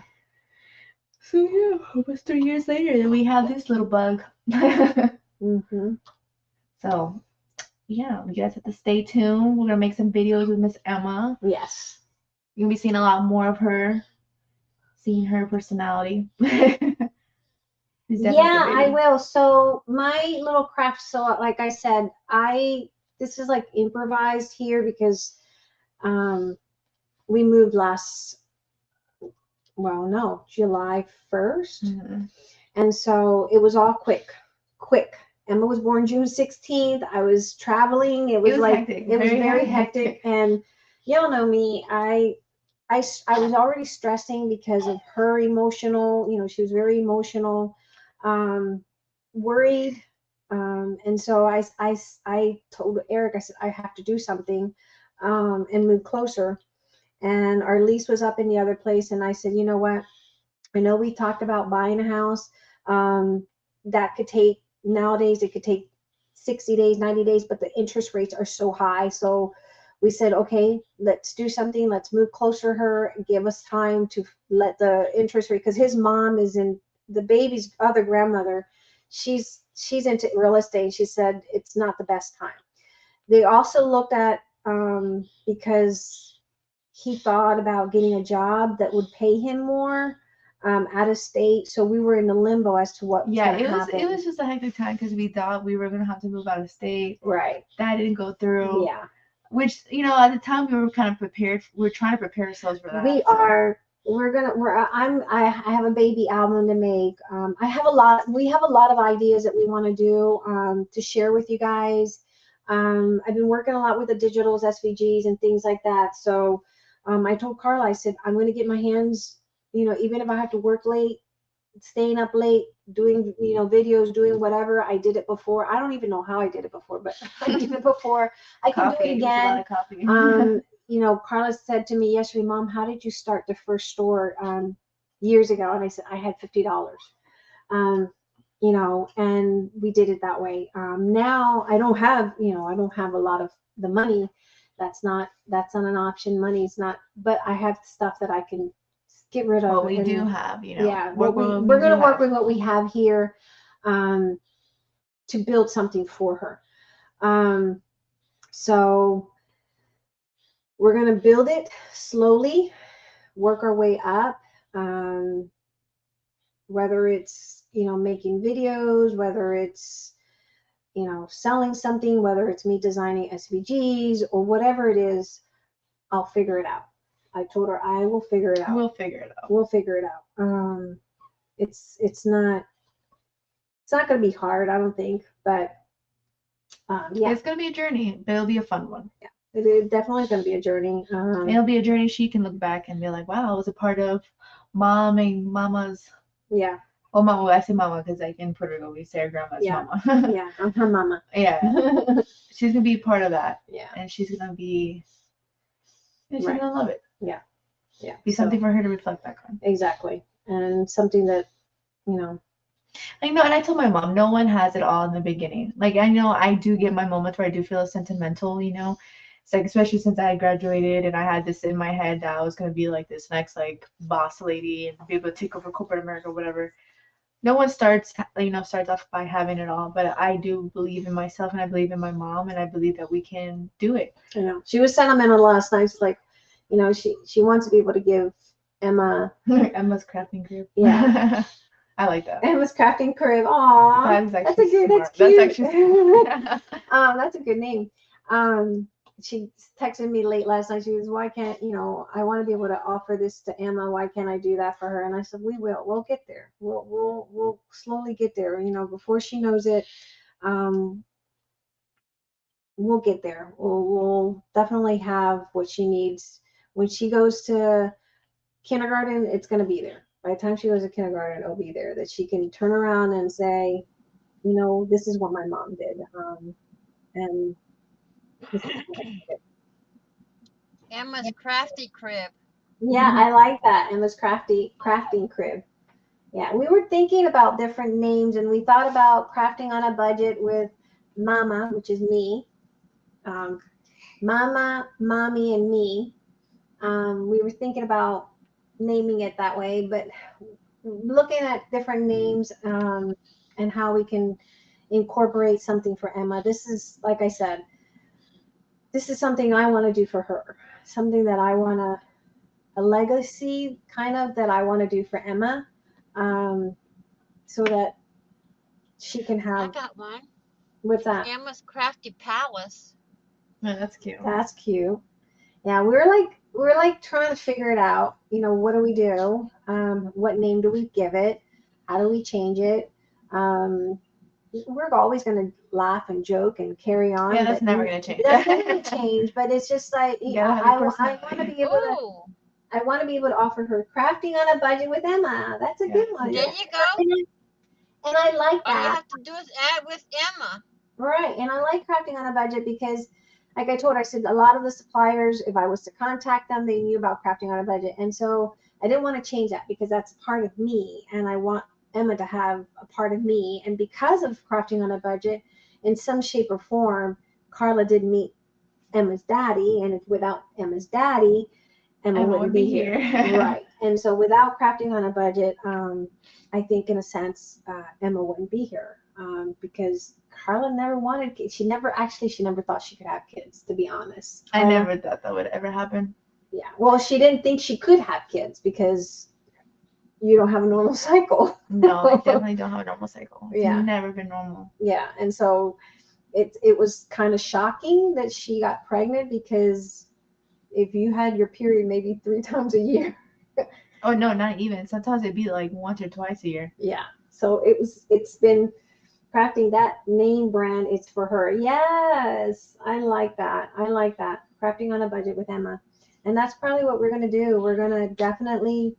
So yeah, almost 3 years later, then we have this little bug. So yeah, you guys have to stay tuned. We're gonna make some videos with Miss Emma.
Yes.
You're gonna be seeing a lot more of her, seeing her personality.
Yeah, I will. So my little craft, so like I said, this is like improvised here because we moved July 1st. And so it was all quick. Emma was born June 16th. I was traveling. It was like
hectic.
It was very hectic. And y'all know me. I was already stressing because of her emotional. She was very emotional, worried. And so I told Eric, I said, I have to do something and move closer. And our lease was up in the other place. And I said, you know what? I know we talked about buying a house. That could take, nowadays, it could take 60 days, 90 days, but the interest rates are so high. So we said, okay, let's do something. Let's move closer to her, give us time to let the interest rate, because his mom is in, the baby's other grandmother, she's into real estate. She said it's not the best time. They also looked at, because he thought about getting a job that would pay him more, out of state. So we were in the limbo as to what was going to happen.
It was just a hectic time because we thought we were going to have to move out of state.
Right.
That didn't go through.
Yeah.
Which, at the time we were kind of prepared. We were trying to prepare ourselves for that.
We are. I have a baby album to make. We have a lot of ideas that we want to do, to share with you guys. I've been working a lot with the digitals, SVGs and things like that. So, I told Karla, I said, I'm going to get my hands, even if I have to work late, staying up late, doing, videos, doing whatever. I did it before. I don't even know how I did it before, but I did it before. I can do it again.
A lot of coffee.
Karla said to me yesterday, Mom, how did you start the first store years ago? And I said, I had $50. And we did it that way. Now I don't have a lot of the money. That's not an option. Money's not, but I have stuff that I can get rid of.
What we do have,
Yeah, we're going to work with what we have here, to build something for her. So we're going to build it slowly, work our way up, whether it's, making videos, whether it's, selling something, whether it's me designing SVGs or whatever it is, I'll figure it out. I told her I will figure it out.
We'll figure it out.
We'll figure it out. It's not going to be hard, I don't think, but yeah.
It's going to be a journey, but it'll be a fun one.
Yeah. It is definitely going to be a journey.
It'll be a journey she can look back and be like, wow, I was a part of Mom and Mama's.
Yeah.
Well, Mama, I say Mama because like in Puerto Rico we say our grandma's Mama.
Yeah, I'm her Mama.
Yeah. She's going to be part of that.
Yeah.
And she's going to be, she's
Right.
going to love it.
Yeah. Yeah.
Be something for her to reflect back on.
Exactly. And something that,
I know, and I told my mom, no one has it all in the beginning. Like, I know I do get my moments where I do feel sentimental, It's like, especially since I graduated and I had this in my head that I was going to be like this next, like, boss lady and be able to take over corporate America, whatever. No one starts off by having it all, but I do believe in myself and I believe in my mom and I believe that we can do it.
I know. She was sentimental last night. She's like, she wants to be able to give Emma.
Emma's crafting crib.
Yeah.
I like that.
Emma's crafting crib. Aww.
That's cute.
That's cute.
That's actually
That's a good name. she texted me late last night. She goes, why can't, I want to be able to offer this to Emma. Why can't I do that for her? And I said, we'll get there. We'll slowly get there. Before she knows it, we'll get there. We'll definitely have what she needs. When she goes to kindergarten, it's going to be there. By the time she goes to kindergarten, it'll be there, that she can turn around and say, this is what my mom did. And this is what I did.
Emma's crafty crib.
Yeah, I like that. Emma's crafting crib. Yeah, we were thinking about different names, and we thought about crafting on a budget with Mama, which is me, Mama, Mommy, and me. We were thinking about naming it that way, but looking at different names and how we can incorporate something for Emma. This is, like I said, this is something I want to do for her. Something that I want to, a legacy kind of that I want to do for Emma, so that she can
I
have.
got one.
What's that?
Emma's crafty palace.
Oh, that's cute.
That's cute. Yeah, we're like trying to figure it out. What do we do? What name do we give it? How do we change it? We're always going to laugh and joke and carry on.
Yeah, that's never going to change.
That's never going to change. But it's just like I want to be able to.
Ooh,
I want to be able to offer her crafting on a budget with Emma. That's a good one.
there you go.
And I like
All you
that.
have to do is add with Emma.
Right. And I like crafting on a budget because, like I told her, I said a lot of the suppliers, if I was to contact them, they knew about crafting on a budget. And so I didn't want to change that because that's part of me. And I want Emma to have a part of me. And because of crafting on a budget, in some shape or form, Karla did meet Emma's daddy. And without Emma's daddy, Emma wouldn't be here. Right. And so without crafting on a budget, I think in a sense, Emma wouldn't be here because Karla never wanted kids. She never thought she could have kids, to be honest.
I never thought that would ever happen.
Yeah. Well, she didn't think she could have kids because you don't have a normal cycle.
No, I definitely don't have a normal cycle. It's never been normal.
Yeah. And so it was kind of shocking that she got pregnant because if you had your period maybe 3 times a year.
Oh, no, not even. Sometimes it'd be like once or twice a year.
Yeah. So it's been crafting that name brand. It's for her. Yes. I like that. Crafting on a budget with Emma. And that's probably what we're going to do. We're going to definitely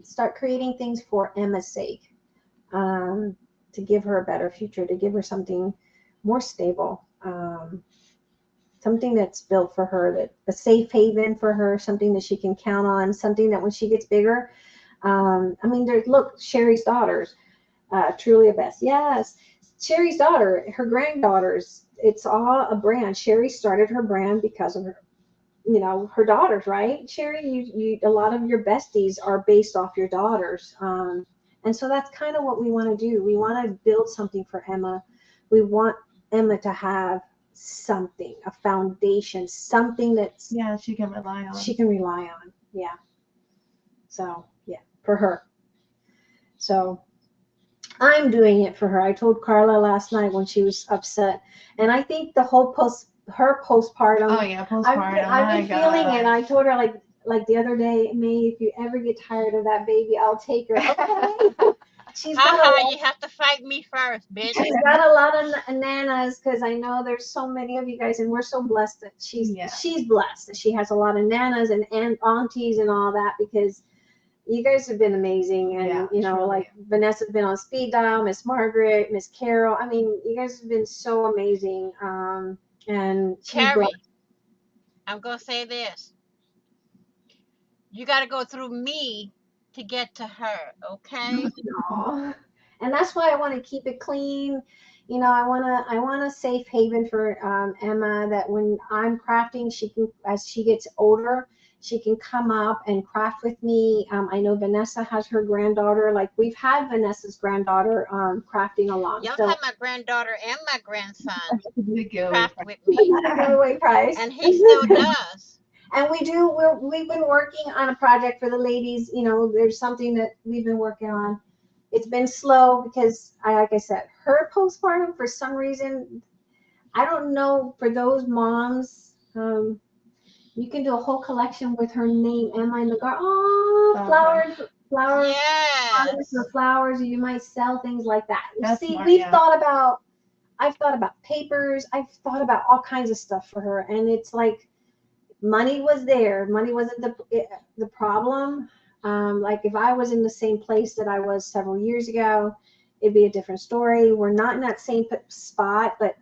start creating things for Emma's sake, to give her a better future, to give her something more stable, something that's built for her, that a safe haven for her, something that she can count on, something that when she gets bigger, look, Sherry's daughters, truly a best. Yes, Sherry's daughter, her granddaughters, it's all a brand. Sherry started her brand because of her, her daughters, right? Sherry, you a lot of your besties are based off your daughters. And so that's kind of what we want to do. We want to build something for Emma. We want Emma to have something, a foundation, something that's
she can rely on.
Yeah. So yeah, for her. So I'm doing it for her. I told Karla last night when she was upset, and I think the whole her postpartum.
Oh yeah, postpartum.
I've been feeling it. I told her like the other day, May, if you ever get tired of that baby, I'll take her. Okay.
You have to fight me first, bitch.
She's got a lot of nanas because I know there's so many of you guys, and we're so blessed that she's blessed that she has a lot of nanas and aunties and all that, because you guys have been amazing. And like Vanessa's been on speed dial, Miss Margaret, Miss Carol. I mean, you guys have been so amazing. And
Cherry, I'm gonna say this. You gotta go through me to get to her, okay?
And that's why I want to keep it clean. I want a safe haven for Emma, that when I'm crafting, she can, as she gets older, she can come up and craft with me. I know Vanessa has her granddaughter. Like, we've had Vanessa's granddaughter crafting along.
Y'all have my granddaughter and my grandson craft with me.
Giveaway prize.
And he still does.
And we've been working on a project for the ladies. There's something that we've been working on. It's been slow because, like I said, her postpartum, for some reason, I don't know for those moms. You can do a whole collection with her name, Emma in the garden. Oh, flowers for
Yes.
flowers. You might sell things like that.
That's
See,
smart, yeah.
I've thought about papers. I've thought about all kinds of stuff for her, and it's like money was there. Money wasn't the problem. Like if I was in the same place that I was several years ago, it'd be a different story. We're not in that same spot, but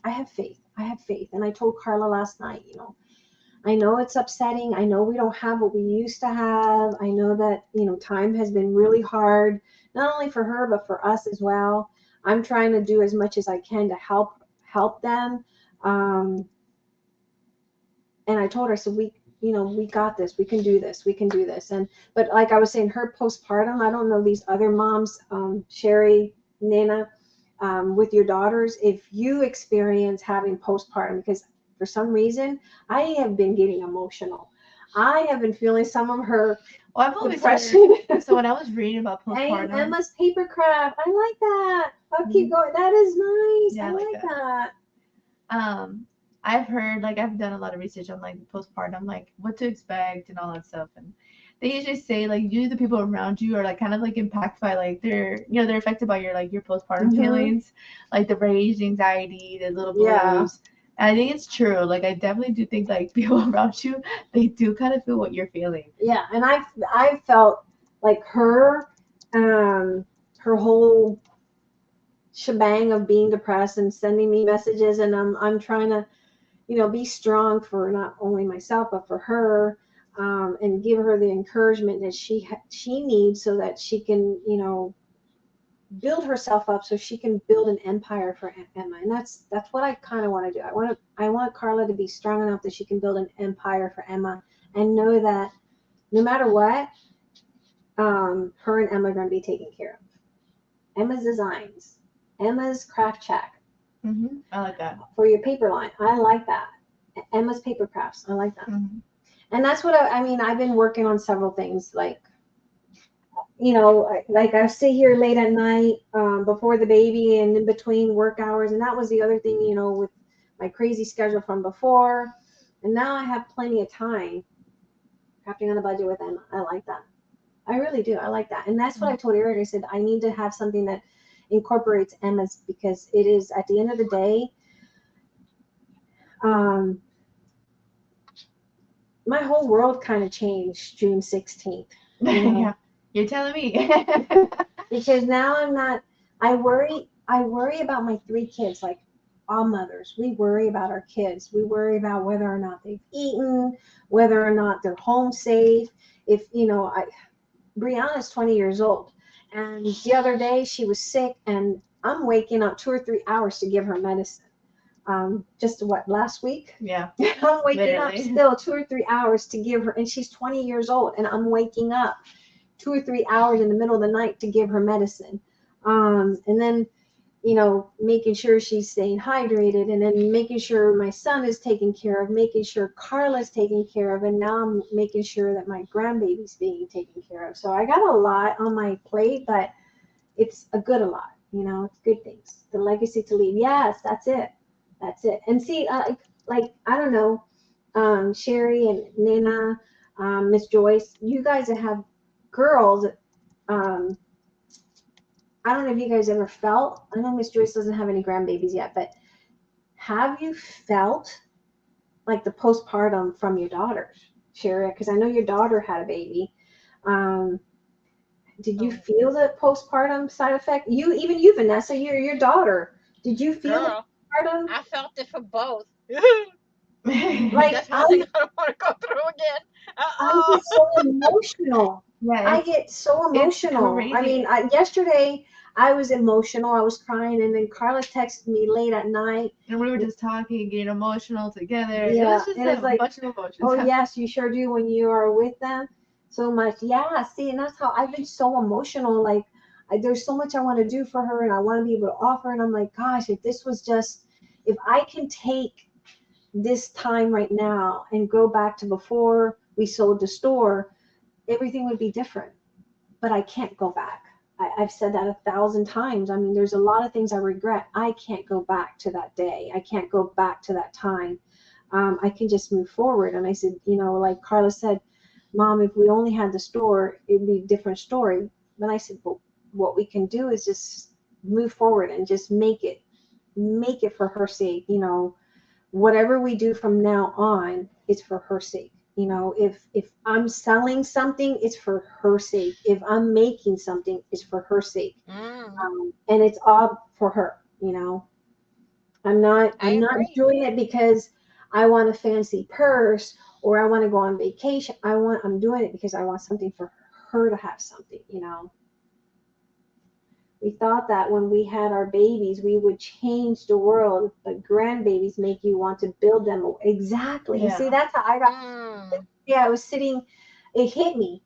I have faith. I have faith, and I told Karla last night, I know it's upsetting. I know we don't have what we used to have. I know that, time has been really hard, not only for her, but for us as well. I'm trying to do as much as I can to help them. And I told her, so we got this. We can do this. We can do this. But like I was saying, her postpartum, I don't know these other moms, Sherry, Nana, with your daughters, if you experience having postpartum, because for some reason, I have been getting emotional. I have been feeling some of her
I've always
depression.
So when I was reading about postpartum,
Emma's paper craft, I like that. I'll keep going. That is nice.
Yeah,
I like that.
I've heard, like, I've done a lot of research on like postpartum, like what to expect and all that stuff, and they usually say like usually the people around you are like kind of like impacted by like they're affected by your postpartum feelings, like the rage, anxiety, the little blues.
Yeah.
And I think it's true. Like I definitely do think like people around you, they do kind of feel what you're feeling.
Yeah, and I felt like her whole shebang of being depressed and sending me messages, and I'm trying to be strong for not only myself but for her, and give her the encouragement that she needs so that she can build herself up so she can build an empire for Emma. And that's what I kind of want to do. I want Karla to be strong enough that she can build an empire for Emma and know that no matter what, her and Emma are going to be taken care of. Emma's designs, Emma's craft check.
I like that.
For your paper line, I like that. Emma's paper crafts, I like that. And that's what I mean. I've been working on several things, like I sit here late at night before the baby and in between work hours, and that was the other thing, with my crazy schedule from before, and now I have plenty of time crafting on a budget with Emma. I like that. I really do. I like that. And that's what I told Eric. I said, I need to have something that incorporates Emma's, because it is, at the end of the day, my whole world kind of changed June 16th.
Yeah, you're telling me.
Because now I worry about my 3 kids, like all mothers. We worry about our kids. We worry about whether or not they've eaten, whether or not they're home safe. If, Brianna's 20 years old, and the other day she was sick, and I'm waking up 2 or 3 hours to give her medicine. Just last week?
Yeah.
I'm waking up still 2 or 3 hours to give her, and she's 20 years old, and I'm waking up 2 or 3 hours in the middle of the night to give her medicine. And then, making sure she's staying hydrated, and then making sure my son is taken care of, making sure Karla's taken care of, and now I'm making sure that my grandbaby's being taken care of. So I got a lot on my plate, but it's a lot. It's good things. The legacy to leave. Yes, that's it. That's it. And see, like I don't know, Sherry and Nana, Miss Joyce, you guys that have girls, I don't know if you guys ever felt, I know Miss Joyce doesn't have any grandbabies yet, but have you felt like the postpartum from your daughters, Sherry? Because I know your daughter had a baby. Did you feel the postpartum side effect? Even you, Vanessa, your daughter. Did you feel the postpartum?
I felt it for both.
Like
that's one thing I don't want to go through again.
I get so emotional.
Yeah,
I get so emotional. I mean, yesterday I was emotional. I was crying, and then Karla texted me late at night.
And we were just talking, getting emotional together.
Yeah,
it was just a bunch of emotions.
Oh yes, you sure do when you are with them so much. Yeah, see, and that's how I've been so emotional. Like, there's so much I want to do for her, and I want to be able to offer. And I'm like, gosh, if I can take this time right now and go back to before we sold the store, everything would be different. But I can't go back. I've said that 1,000 times. I mean, there's a lot of things I regret. I can't go back to that day. I can't go back to that time. I can just move forward. And I said, like Karla said, Mom, if we only had the store, it'd be a different story. But I said, well, what we can do is just move forward and just make it for her sake. Whatever we do from now on is for her sake. If I'm selling something, it's for her sake. If I'm making something, it's for her sake. And it's all for her. I'm not doing it because I want a fancy purse or I want to go on vacation. I'm doing it because I want something for her to have something. We thought that when we had our babies, we would change the world, but grandbabies make you want to build them. Exactly.
Yeah.
See, that's how I got. Yeah, I was sitting. It hit me.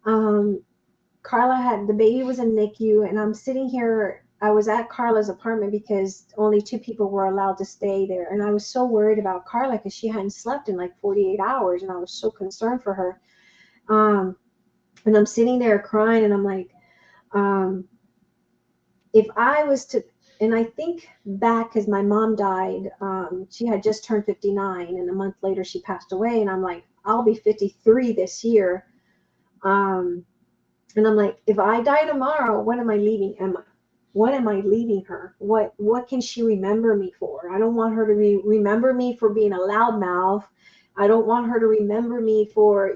Karla had the baby was in NICU, and I'm sitting here. I was at Karla's apartment because only 2 people were allowed to stay there, and I was so worried about Karla because she hadn't slept in like 48 hours, and I was so concerned for her. And I'm sitting there crying, and I'm like, if I was to, and I think back because my mom died, she had just turned 59, and a month later she passed away, and I'm like, I'll be 53 this year. And I'm like, if I die tomorrow, what am I leaving Emma? What am I leaving her? What can she remember me for? I don't want her to remember me for being a loudmouth. I don't want her to remember me for,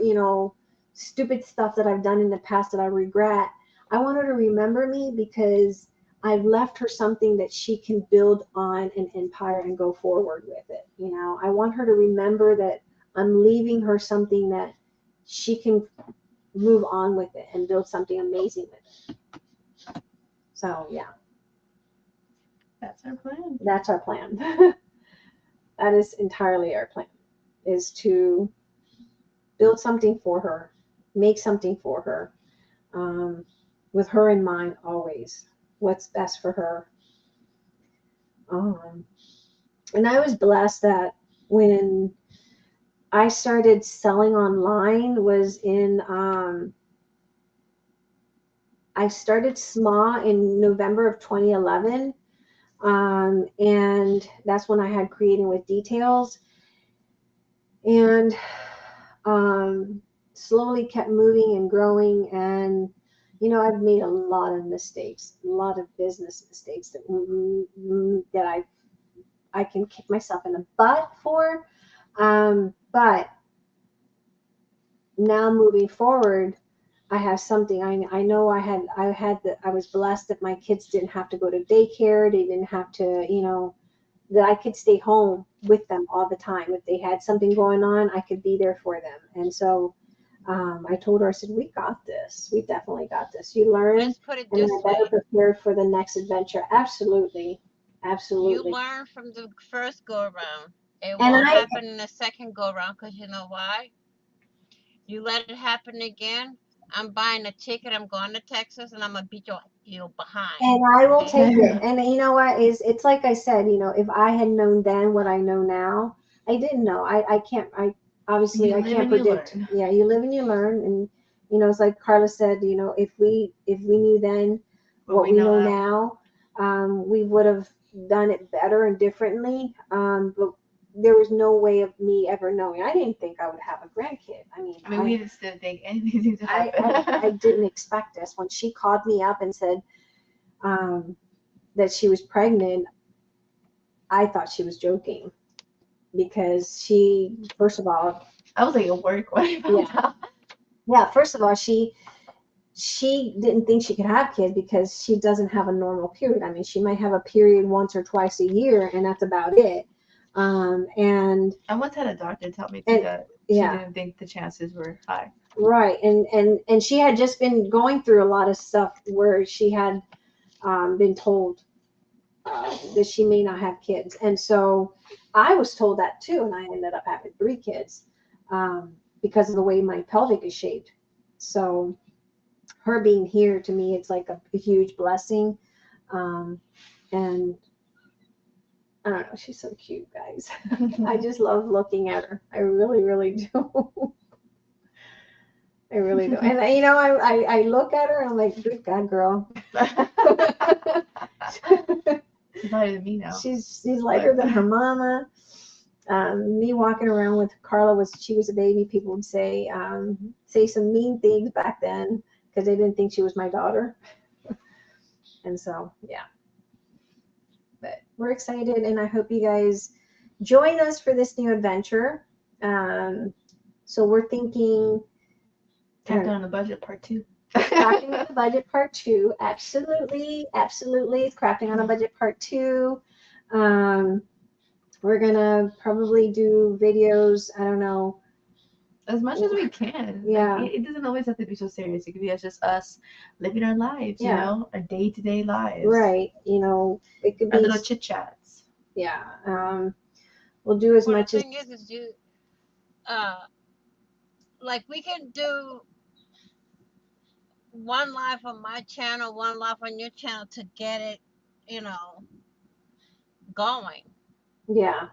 stupid stuff that I've done in the past that I regret. I want her to remember me because I've left her something that she can build on an empire and go forward with it. I want her to remember that I'm leaving her something that she can move on with it and build something amazing with it. So yeah.
That's our plan.
That's our plan. That is entirely our plan, is to build something for her, make something for her, with her in mind always, what's best for her. And I was blessed that when I started selling online was in, I started small in November of 2011. And that's when I had Creating with Details, and slowly kept moving and growing. And I've made a lot of mistakes, a lot of business mistakes that I can kick myself in the butt for. But now moving forward, I have something. I know I was blessed that my kids didn't have to go to daycare. They didn't have to, that I could stay home with them all the time. If they had something going on, I could be there for them. And so I told her, I said, we got this. We definitely got this. You learn,
Let's put it
and
this
I'm
way.
better prepared for the next adventure. Absolutely.
You learn from the first go around. It
And
won't happen in the second go around because you know why? You let it happen again, I'm buying a ticket. I'm going to Texas, and I'm gonna beat you behind.
And I will take it. And you know what? It's like I said, if I had known then what I know now, I didn't know. I can't. Obviously I can't predict. Yeah, you live and you learn. And it's like Karla said. If we knew then what we know now, we would have done it better and differently. But there was no way of me ever knowing. I didn't think I would have a grandkid. I mean,
we just didn't think anything to happen.
I didn't expect this. When she called me up and said that she was pregnant, I thought she was joking because first of all,
I was like at work when I found out.
Yeah, first of all, she didn't think she could have kids because she doesn't have a normal period. I mean, she might have a period once or twice a year, and that's about it. And
I once had a doctor tell me that she didn't think the chances were high.
Right, and she had just been going through a lot of stuff where she had been told that she may not have kids, and so I was told that too, and I ended up having 3 kids because of the way my pelvic is shaped. So her being here to me, it's like a huge blessing, and I don't know, she's so cute, guys. I just love looking at her. I really, really do. I really do. And I look at her and I'm like, good God, girl.
She's lighter than me now.
She's lighter than her mama. Me walking around with Karla she was a baby. People would say some mean things back then because they didn't think she was my daughter. And so, yeah. But we're excited, and I hope you guys join us for this new adventure. So we're thinking
Crafting on the Budget Part 2.
Crafting on the Budget Part 2. Absolutely. It's Crafting on a Budget Part 2. We're gonna probably do videos, I don't know,
as much as we can.
Yeah.
Like, it doesn't always have to be so serious. It could be just us living our lives,
Yeah.
you know, our day-to-day lives.
Right. You know, it could
our
be
little chit-chats.
Yeah. We'll do as much
the
as
thing is you like we can do one live on my channel, one live on your channel to get it, you know, going.
Yeah.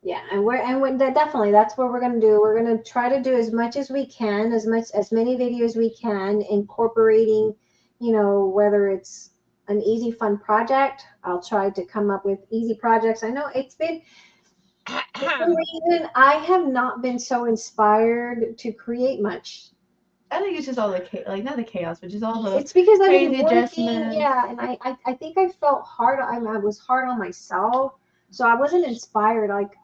Yeah, definitely that's what we're gonna do. We're gonna try to do as much as we can, as many videos we can, incorporating, you know, whether it's an easy, fun project. I'll try to come up with easy projects. I know it's been for some reason I have not been so inspired to create much.
I think it's just all the like not the chaos, but just all the
it's because I've
crazy
been working,
adjustments.
yeah, and I think I felt hard. I was hard on myself, so I wasn't inspired. Like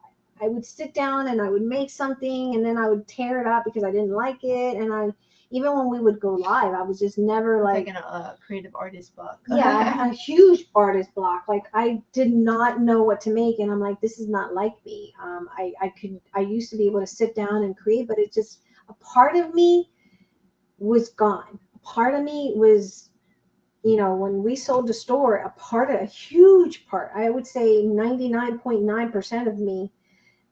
I would sit down and I would make something, and then I would tear it up because I didn't like it. And even when we would go live, I was just never
like a creative artist block.
Yeah, a huge artist block. Like I did not know what to make, and I'm like, this is not like me. I used to be able to sit down and create, but it just a part of me was gone. A part of me was, you know, when we sold the store, a huge part, I would say 99.9% of me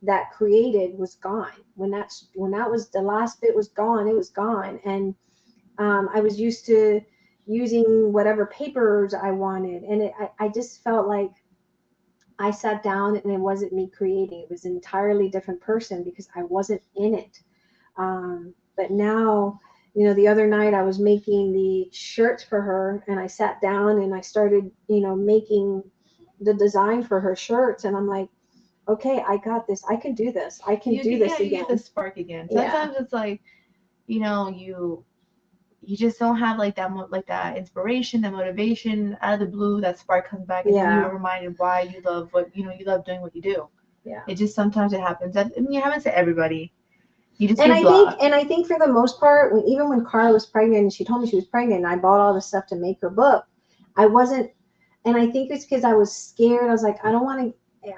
that created was gone. When that was the last bit was gone, it was gone. And I was used to using whatever papers I wanted, and I just felt like I sat down and it wasn't me creating. It was an entirely different person because I wasn't in it. But now, you know, the other night I was making the shirts for her, and I sat down and I started, you know, making the design for her shirts, and I'm like, okay, I got this. I can do this. I can do this again.
You get the spark again. Sometimes it's like, you know, you just don't have like that inspiration, that motivation out of the blue. That spark comes back, and then you are reminded why you love you love doing what you do.
Yeah.
It just sometimes it happens. I mean, you haven't said everybody. You just
I think for the most part, even when Karla was pregnant and she told me she was pregnant, and I bought all the stuff to make her book, I wasn't. And I think it's because I was scared. I was like, I don't want to.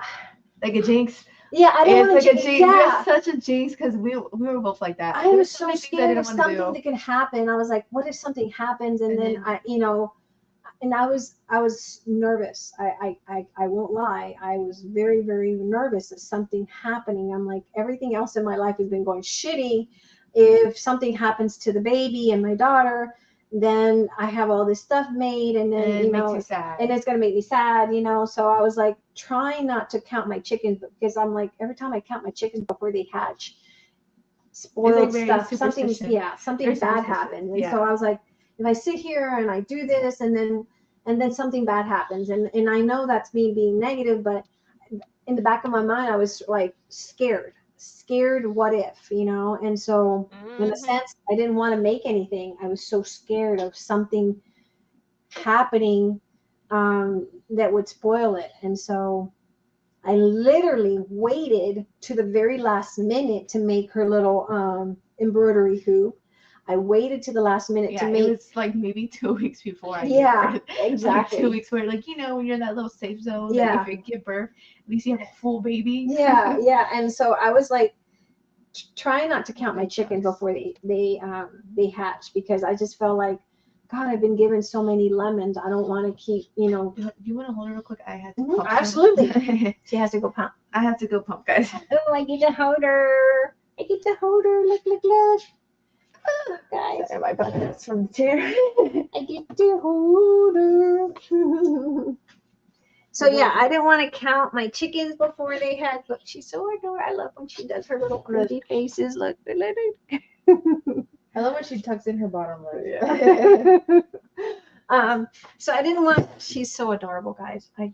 Like a jinx.
Yeah, I don't want to jinx.
Yeah. You're such a jinx because we were both like that.
I was so scared of something that could happen. I was like, what if something happens and then I, you know, and I was nervous. I won't lie. I was very, very nervous of something happening. I'm like, everything else in my life has been going shitty. If something happens to the baby and my daughter, then I have all this stuff made, and then you know, and it's gonna make me sad, you know. So I was like trying not to count my chickens, because I'm like, every time I count my chickens before they hatch, spoiled stuff, something bad happens. And so I was like, if I sit here and I do this, and then something bad happens, and I know that's me being negative, but in the back of my mind, I was like scared, what if, you know? And so in a sense, I didn't want to make anything. I was so scared of something happening that would spoil it. And so I literally waited to the very last minute to make her little embroidery hoop. I waited to the last minute to make.
It was like maybe 2 weeks before I
gave birth. Exactly.
Like 2 weeks where, like, you know, when you're in that little safe zone,
yeah.
That if you give birth, at least you have a full baby.
Yeah. And so I was like trying not to count my chickens before they hatch, because I just felt like, God, I've been given so many lemons. I don't want to keep, you know.
Do you want to hold her real quick? I have to pump.
Absolutely. She has to go pump.
I have to go pump, guys.
Oh, I get to hold her. Look. Oh, guys.
Sorry, my buttons from the chair.
I get to hold her. So yeah, I didn't want to count my chickens before they had, but she's so adorable. I love when she does her little crazy faces. Look.
I love when she tucks in her bottom lip.
So I didn't want. She's so adorable, guys. I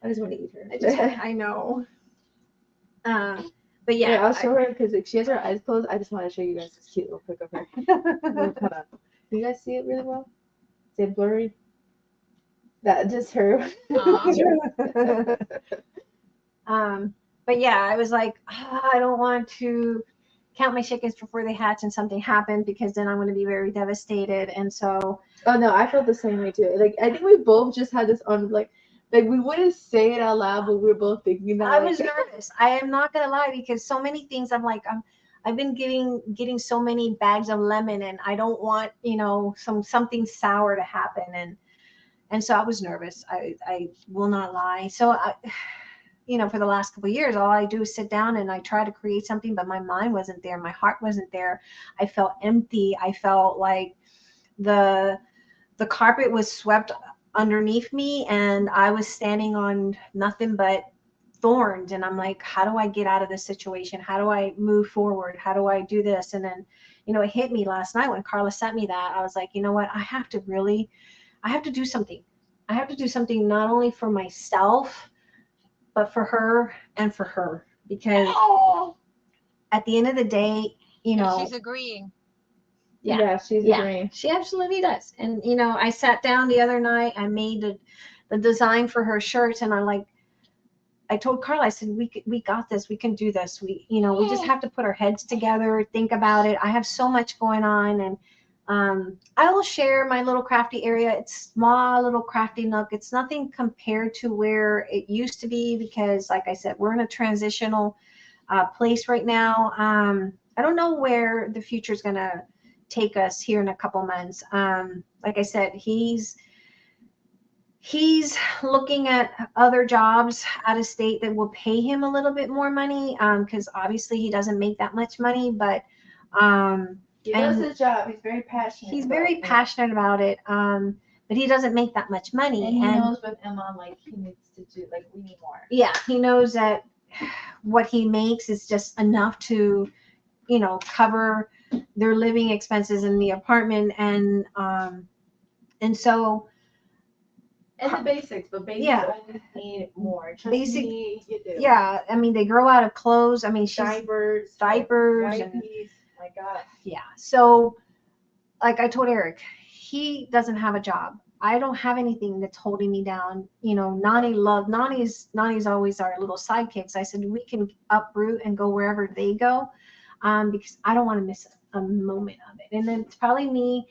just want to eat her. I know. But yeah,
I'll show her because she has her eyes closed. I just want to show you guys this cute little pic of her. Look, hold on. Can you guys see it really well? Is it blurry? That just her.
But yeah, I was like, I don't want to count my chickens before they hatch and something happened because then I'm going to be very devastated. And so.
Oh no, I felt the same way too. Like I think we both just had this on like we wouldn't say it out loud, but we were both thinking that.
I was nervous. I am not gonna lie because so many things I'm like I've been getting so many bags of lemon and I don't want something sour to happen and so I was nervous. I will not lie. So for the last couple of years, all I do is sit down and I try to create something, but my mind wasn't there. My heart wasn't there. I felt empty. I felt like the carpet was swept underneath me and I was standing on nothing but thorns. And I'm like, how do I get out of this situation? How do I move forward? How do I do this? And then, it hit me last night when Karla sent me that. I was like, you know what? I have to do something. I have to do something not only for myself, but for her and for her. Because at the end of the day,
she's agreeing.
Yeah, she's agreeing.
She absolutely does. And I sat down the other night. I made the design for her shirts, and I told Karla, I said, we got this. We can do this. We just have to put our heads together, think about it. I have so much going on, and I will share my little crafty area. It's small, little crafty nook. It's nothing compared to where it used to be because, like I said, we're in a transitional place right now. I don't know where the future is going to take us here in a couple months. Like I said, he's looking at other jobs out of state that will pay him a little bit more money because obviously he doesn't make that much money, but
he does his job. He's very passionate.
He's very passionate about it, but he doesn't make that much money.
And he knows with Emma, like he needs to do, like we need more.
Yeah, he knows that what he makes is just enough to, cover their living expenses in the apartment, and so.
And the basics, but babies always need more.
Basic,
you do.
Yeah, I mean they grow out of clothes. I mean
diapers,
and,
my God.
Yeah, so like I told Eric, he doesn't have a job. I don't have anything that's holding me down. Nani's always our little sidekicks. I said we can uproot and go wherever they go, because I don't want to miss a moment of it. And then it's probably me.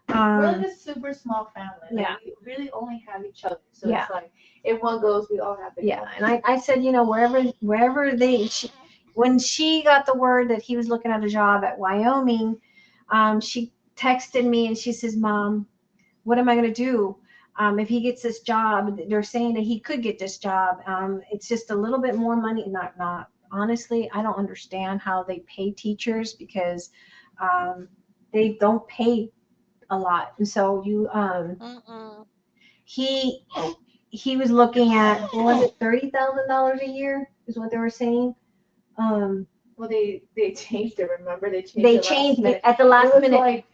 We're like a super small family. Like, we really only have each other. So it's like if one goes, we all have to go.
Yeah, and I said, wherever when she got the word that he was looking at a job at Wyoming, she texted me and she says, Mom, what am I going to do? If he gets this job, they're saying that he could get this job. It's just a little bit more money. Not honestly, I don't understand how they pay teachers because they don't pay a lot. And so he was looking at, was it $30,000 a year is what they were saying.
Well, they changed it. Remember, they changed
it at the last minute.
Like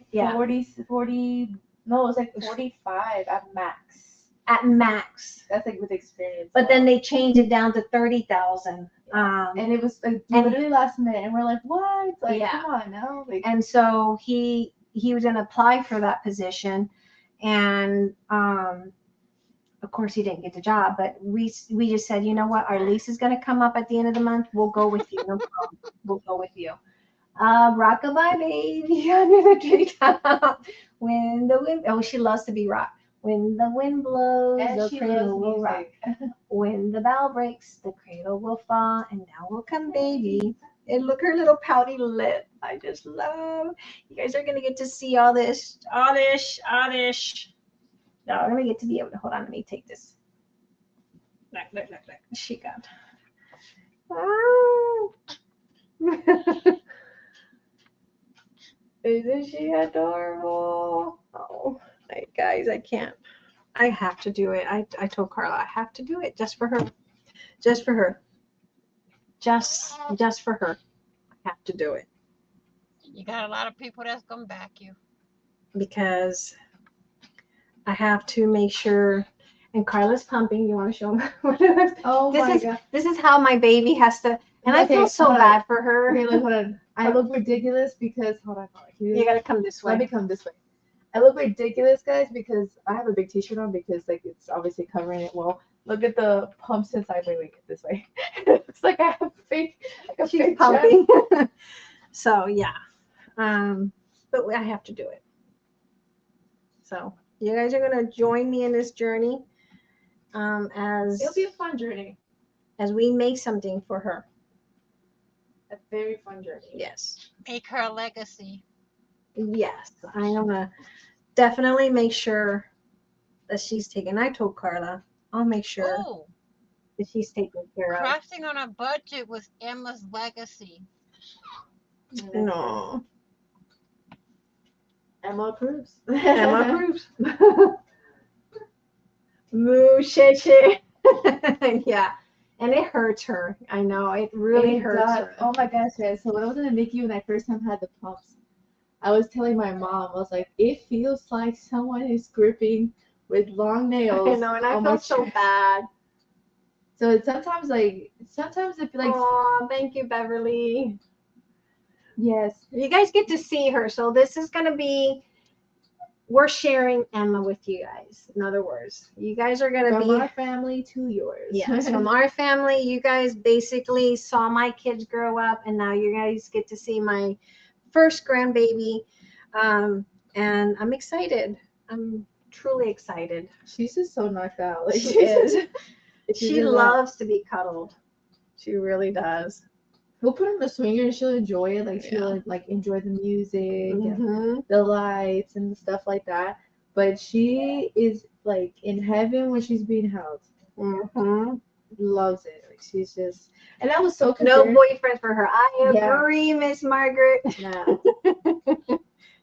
40. No, it was like 45 at max.
At max.
That's like with experience.
But then they changed it down to 30,000.
And it was like literally last minute, and we're like, what? Like, come on now. Like,
and so he was gonna apply for that position, and of course he didn't get the job. But we just said, you know what, our lease is gonna come up at the end of the month. We'll go with you. No problem. We'll go with you. Rockabye baby under the treetop. When the wind, she loves to be rocked. When the wind blows,
and
the cradle will rock. When the bell breaks, the cradle will fall, and now will come baby. And look, her little pouty lip. I just love. You guys are gonna get to see all this. No, I'm gonna get to be able to hold on. Let me take this. Look. She got. Isn't she adorable? Oh, guys, I can't. I have to do it. I told Karla I have to do it just for her. Just for her. Just for her. I have to do it.
You got a lot of people that's gonna back you.
because I have to make sure. And Carla's pumping. You want to show them what it is?
Oh my god.
This is how my baby has to. And I feel so bad for her.
Okay, look, hold on. I look ridiculous because hold on.
You gotta come this way.
Let me come this way. I look ridiculous, guys, because I have a big t-shirt on because like it's obviously covering it well. Look at the pumps inside. Wait, get this way. It's like I have fake. Like
She's
fake
pumping. So yeah, but I have to do it. So you guys are gonna join me in this journey, as
It'll be a fun journey.
As we make something for her.
A very fun journey.
Yes.
Make her a legacy.
Yes, I'm gonna definitely make sure that she's taken. I told Karla, I'll make sure
Oh,
that she's taken care of.
crafting on a budget was Emma's legacy.
No.
Emma approves.
Emma approves. Moo shit shit. Yeah. And it hurts her. I know. It really hurts her.
Oh my gosh, guys. So when I was in the NICU when I first time had the pumps, I was telling my mom, I was like, it feels like someone is gripping with long nails.
I know, and I felt so bad.
So it's sometimes it feels like.
Oh, thank you, Beverly.
Yes.
You guys get to see her. So this is going to be, we're sharing Emma with you guys. In other words, you guys are going to be.
From our family to yours.
Yes, from our family. You guys basically saw my kids grow up, and now you guys get to see my first grandbaby. And I'm excited. I'm truly excited.
She's just so knocked out. Like,
She is. She loves to be cuddled. She really does.
We'll put her in the swinger and she'll enjoy it. Like she'll like enjoy the music and the lights and stuff like that. But she is like in heaven when she's being held. Loves it. Like she's just, and I was so concerned.
No boyfriend for her. I agree, Miss Margaret.
No.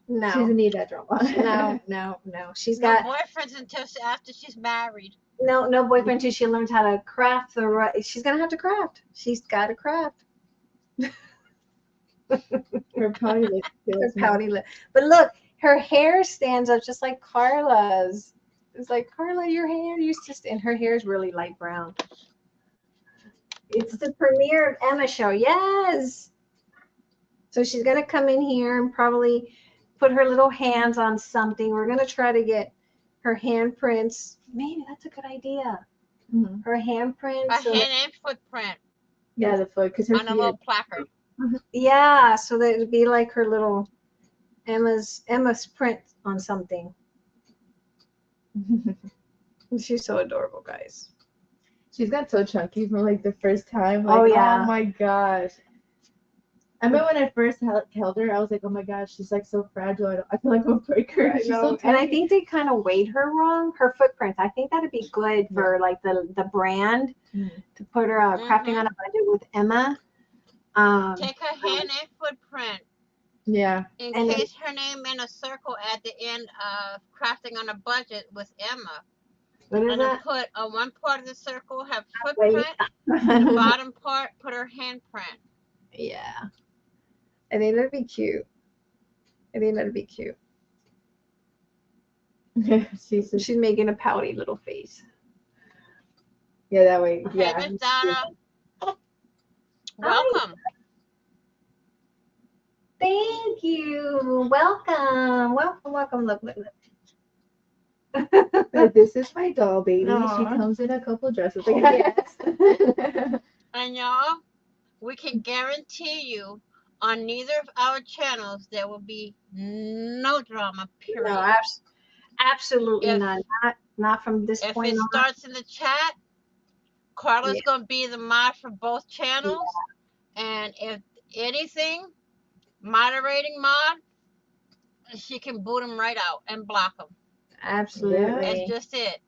No.
She doesn't need that drama.
No. She's
No
got
boyfriends until after she's married.
no boyfriend until she learns how to craft the right. She's gonna have to craft. She's got to craft.
Her pouty lip.
Her pouty lip. But look, her hair stands up just like Karla's. It's like, Karla, your hair used to, and her hair is really light brown. It's the premiere of Emma show. Yes. So she's gonna come in here and probably put her little hands on something. We're gonna try to get her handprints. Maybe that's a good idea. Her handprints.
A hand and footprint.
Yeah, the foot, because her
on a little placard.
Yeah, so that it'd be like her little Emma's print on something. She's so adorable, guys.
She's got so chunky from like the first time.
Like,
oh my gosh. I remember when I first held her, I was like, oh my gosh, she's like so fragile. I feel like I'll break her. She's so
and I think they kind of weighed her wrong. Her footprints. I think that'd be good for like the brand to put her crafting on a budget with Emma.
Take her hand and footprint.
Yeah.
In case her name in a circle at the end of crafting on a budget with Emma.
What is
and
that?
Put on one part of the circle have footprint, and the bottom part put her handprint.
Yeah. I think that'd be cute. She's making a pouty little face.
Yeah, that way.
Hey, Miss Donna. Welcome.
Thank you. Welcome. Look.
This is my doll baby. Aww. She comes in a couple dresses.
Yes.
And y'all, we can guarantee you on neither of our channels there will be no drama, period.
No, absolutely not from this point on.
If it starts in the chat, Karla's going to be the mod for both channels. Yeah. And if anything, moderating mod, she can boot them right out and block them.
Absolutely.
That's just it.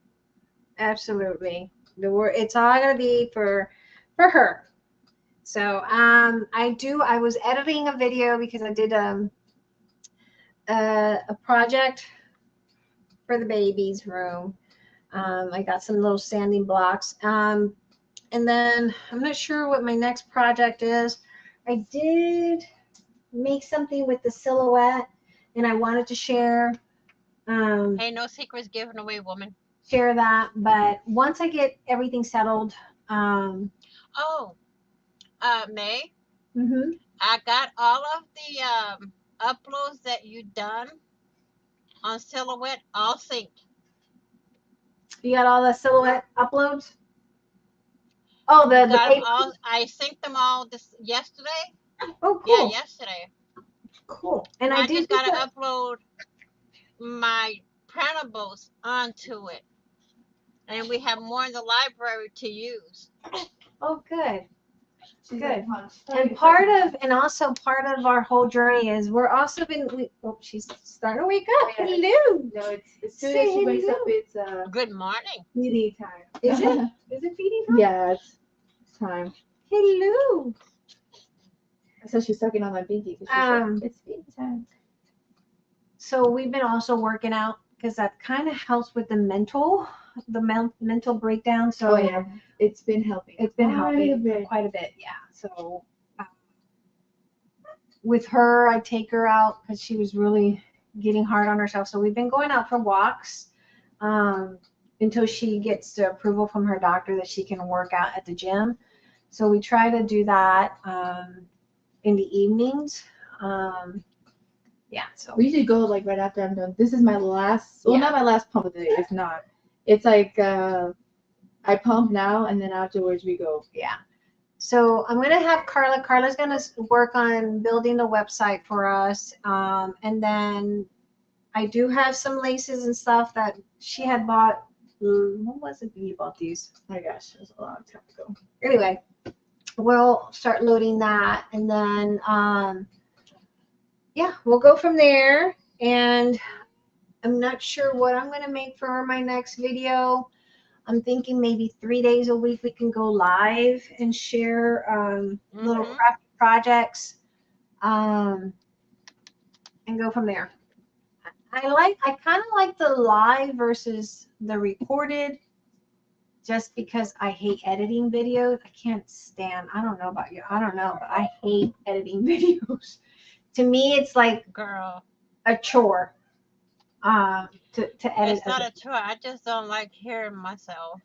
Absolutely. It's all going to be for her. So I was editing a video because I did a project for the baby's room. I got some little sanding blocks. And then I'm not sure what my next project is. I did make something with the silhouette, and I wanted to share.
Hey, no secrets given away, woman.
Share that, but once I get everything settled,
Oh, May,
mhm.
I got all of the uploads that you done on Silhouette all synced.
You got all the silhouette uploads. Oh, the
Got them
paper.
all. I synced them all this yesterday.
Oh,
Yeah,
cool,
yesterday.
cool. And
And
I
I
did
just
get
gotta
the.
upload my printables onto it, and we have more in the library to use.
Oh, good.
She's
Good.
like,
And also part of our whole journey is we're also oh, she's starting to wake up.
Yeah.
Hello.
No, it's as soon
Say
as she wakes up,
hello.
it's
Good morning.
feeding time.
Is it? Is it feeding time?
Yeah, it's time.
Hello.
So she's sucking on my binky because she's like, it's feeding time.
So we've been also working out because that kind of helps with the mental breakdown. So
Oh yeah, it's been helping.
it's been helping quite a bit. Yeah. So with her, I take her out because she was really getting hard on herself. So we've been going out for walks until she gets the approval from her doctor that she can work out at the gym. So we try to do that in the evenings. Yeah. So
We usually go like right after I'm done. This is my last. Well, not my last pump of the day. It's not. It's like I pump now, and then afterwards we go.
yeah. So I'm gonna have Karla. Karla's gonna work on building the website for us, and then I do have some laces and stuff that she had bought. When was it you bought these?
Oh my gosh, it was a long time ago.
Anyway, we'll start loading that, and then yeah, we'll go from there. And I'm not sure what I'm gonna make for my next video. I'm thinking maybe 3 days a week we can go live and share little craft projects and go from there. I kind of like the live versus the recorded just because I hate editing videos. I can't stand, I don't know about you. I don't know, but I hate editing videos. To me, it's like
Girl,
a chore to edit.
it's not a chore. I just don't like hearing myself.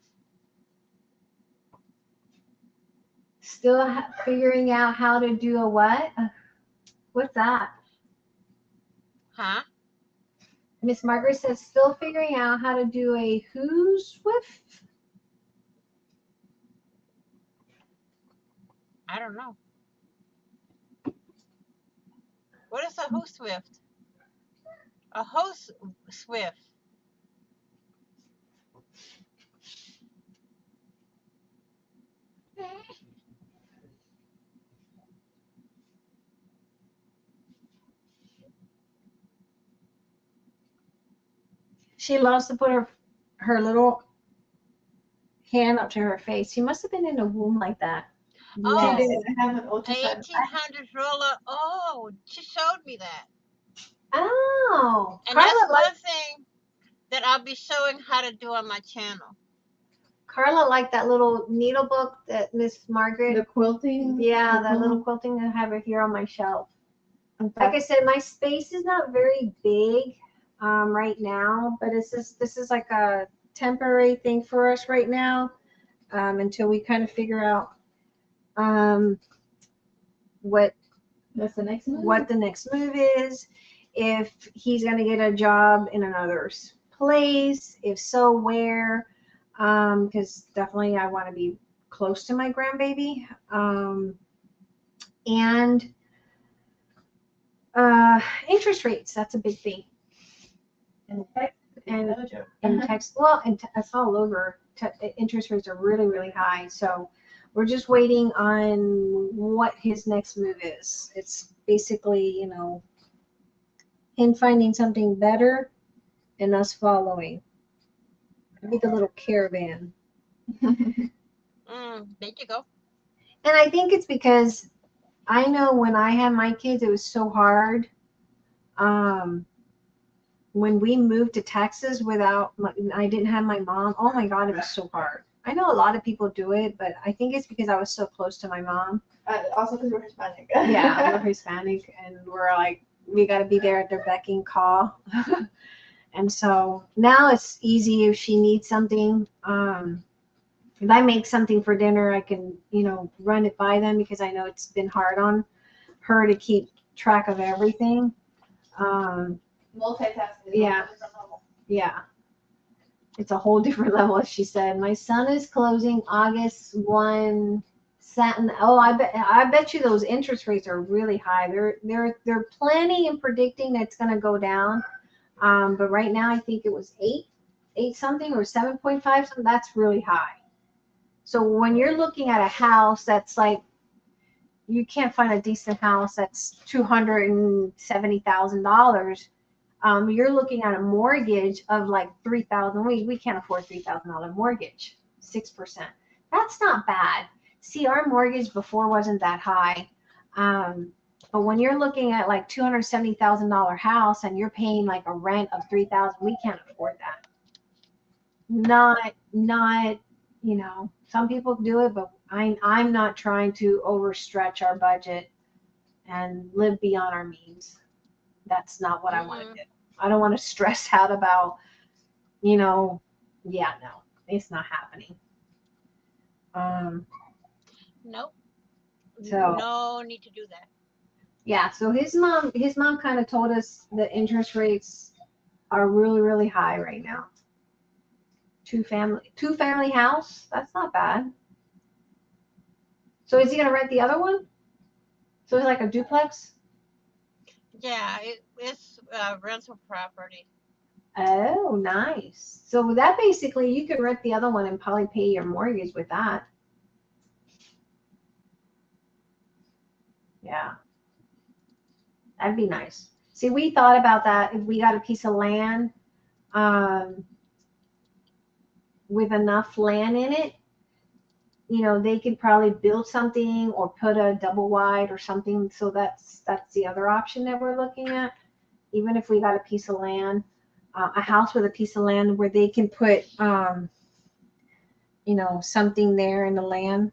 Still figuring out how to do a what? What's that?
Huh?
Miss Margaret says, still figuring out how to do a who's with.
I don't know. What is a who swift? A host swift.
She loves to put her little hand up to her face. She must have been in a womb like that.
Oh,
She did. I have an ultrasound.
1800s roller. Oh, she showed me that.
Oh,
And that's one thing that I'll be showing how to do on my channel.
Karla liked that little needle book that Miss Margaret.
The quilting.
Yeah, that little quilting. I have it here on my shelf. Like I said, my space is not very big right now, but this is like a temporary thing for us right now until we kind of figure out what
the next
move is, if he's going to get a job in another place, if so, where, because definitely I want to be close to my grandbaby, and interest rates, that's a big thing. And text, well, and it's all over. Interest rates are really, really high, so we're just waiting on what his next move is. It's basically, him finding something better and us following. Maybe the little caravan.
There you go.
And I think it's because I know when I had my kids, it was so hard. When we moved to Texas I didn't have my mom. Oh my God, it was so hard. I know a lot of people do it, but I think it's because I was so close to my mom.
Also because we're Hispanic.
Yeah, we're Hispanic, and we're like, we got to be there at their beck and call. And so now it's easy if she needs something. If I make something for dinner, I can, run it by them because I know it's been hard on her to keep track of everything.
Multitasking.
Yeah. Yeah. It's a whole different level, as she said. My son is closing August 1 satin. Oh, I bet you those interest rates are really high. They're planning and predicting that it's going to go down. But right now I think it was 8 something or 7.5 something. That's really high. So when you're looking at a house that's like, you can't find a decent house that's $270,000. You're looking at a mortgage of like $3,000. We can't afford $3,000 mortgage, 6%. That's not bad. See, our mortgage before wasn't that high. But when you're looking at like $270,000 house and you're paying like a rent of $3,000, we can't afford that. Not, some people do it, but I'm not trying to overstretch our budget and live beyond our means. That's not what I want to do. I don't want to stress out about, no, it's not happening.
Nope.
So
no need to do that.
Yeah, so his mom kind of told us the interest rates are really, really high right now. Two family house, that's not bad. So is he gonna rent the other one? So it's like a duplex?
Yeah, it's rental property.
Oh, nice. So that basically you could rent the other one and probably pay your mortgage with that. Yeah. That'd be nice. See, we thought about that if we got a piece of land with enough land in it, they could probably build something or put a double wide or something. So that's the other option that we're looking at. Even if we got a piece of land, a house with a piece of land where they can put, something there in the land.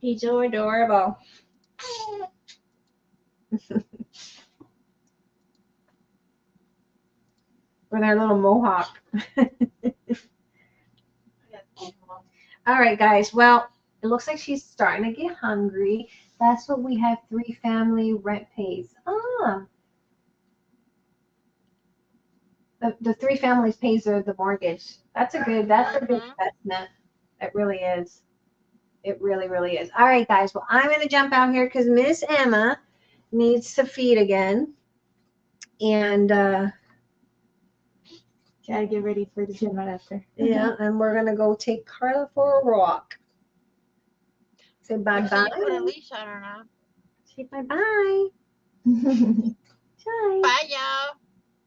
He's so adorable. With our little mohawk. All right, guys. Well, it looks like she's starting to get hungry. That's what we have 3 family rent pays. The 3 families pays the mortgage. That's a good investment. It really is. It really, really is. All right, guys. Well, I'm going to jump out here because Miss Emma needs to feed again. And
gotta get ready for the gym right after.
Yeah, and we're going to go take Karla for a walk. Say bye-bye.
So you put a leash on her now.
Say bye-bye. Bye.
Bye, y'all.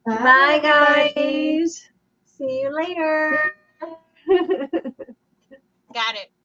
Bye, guys. See you later.
Got it.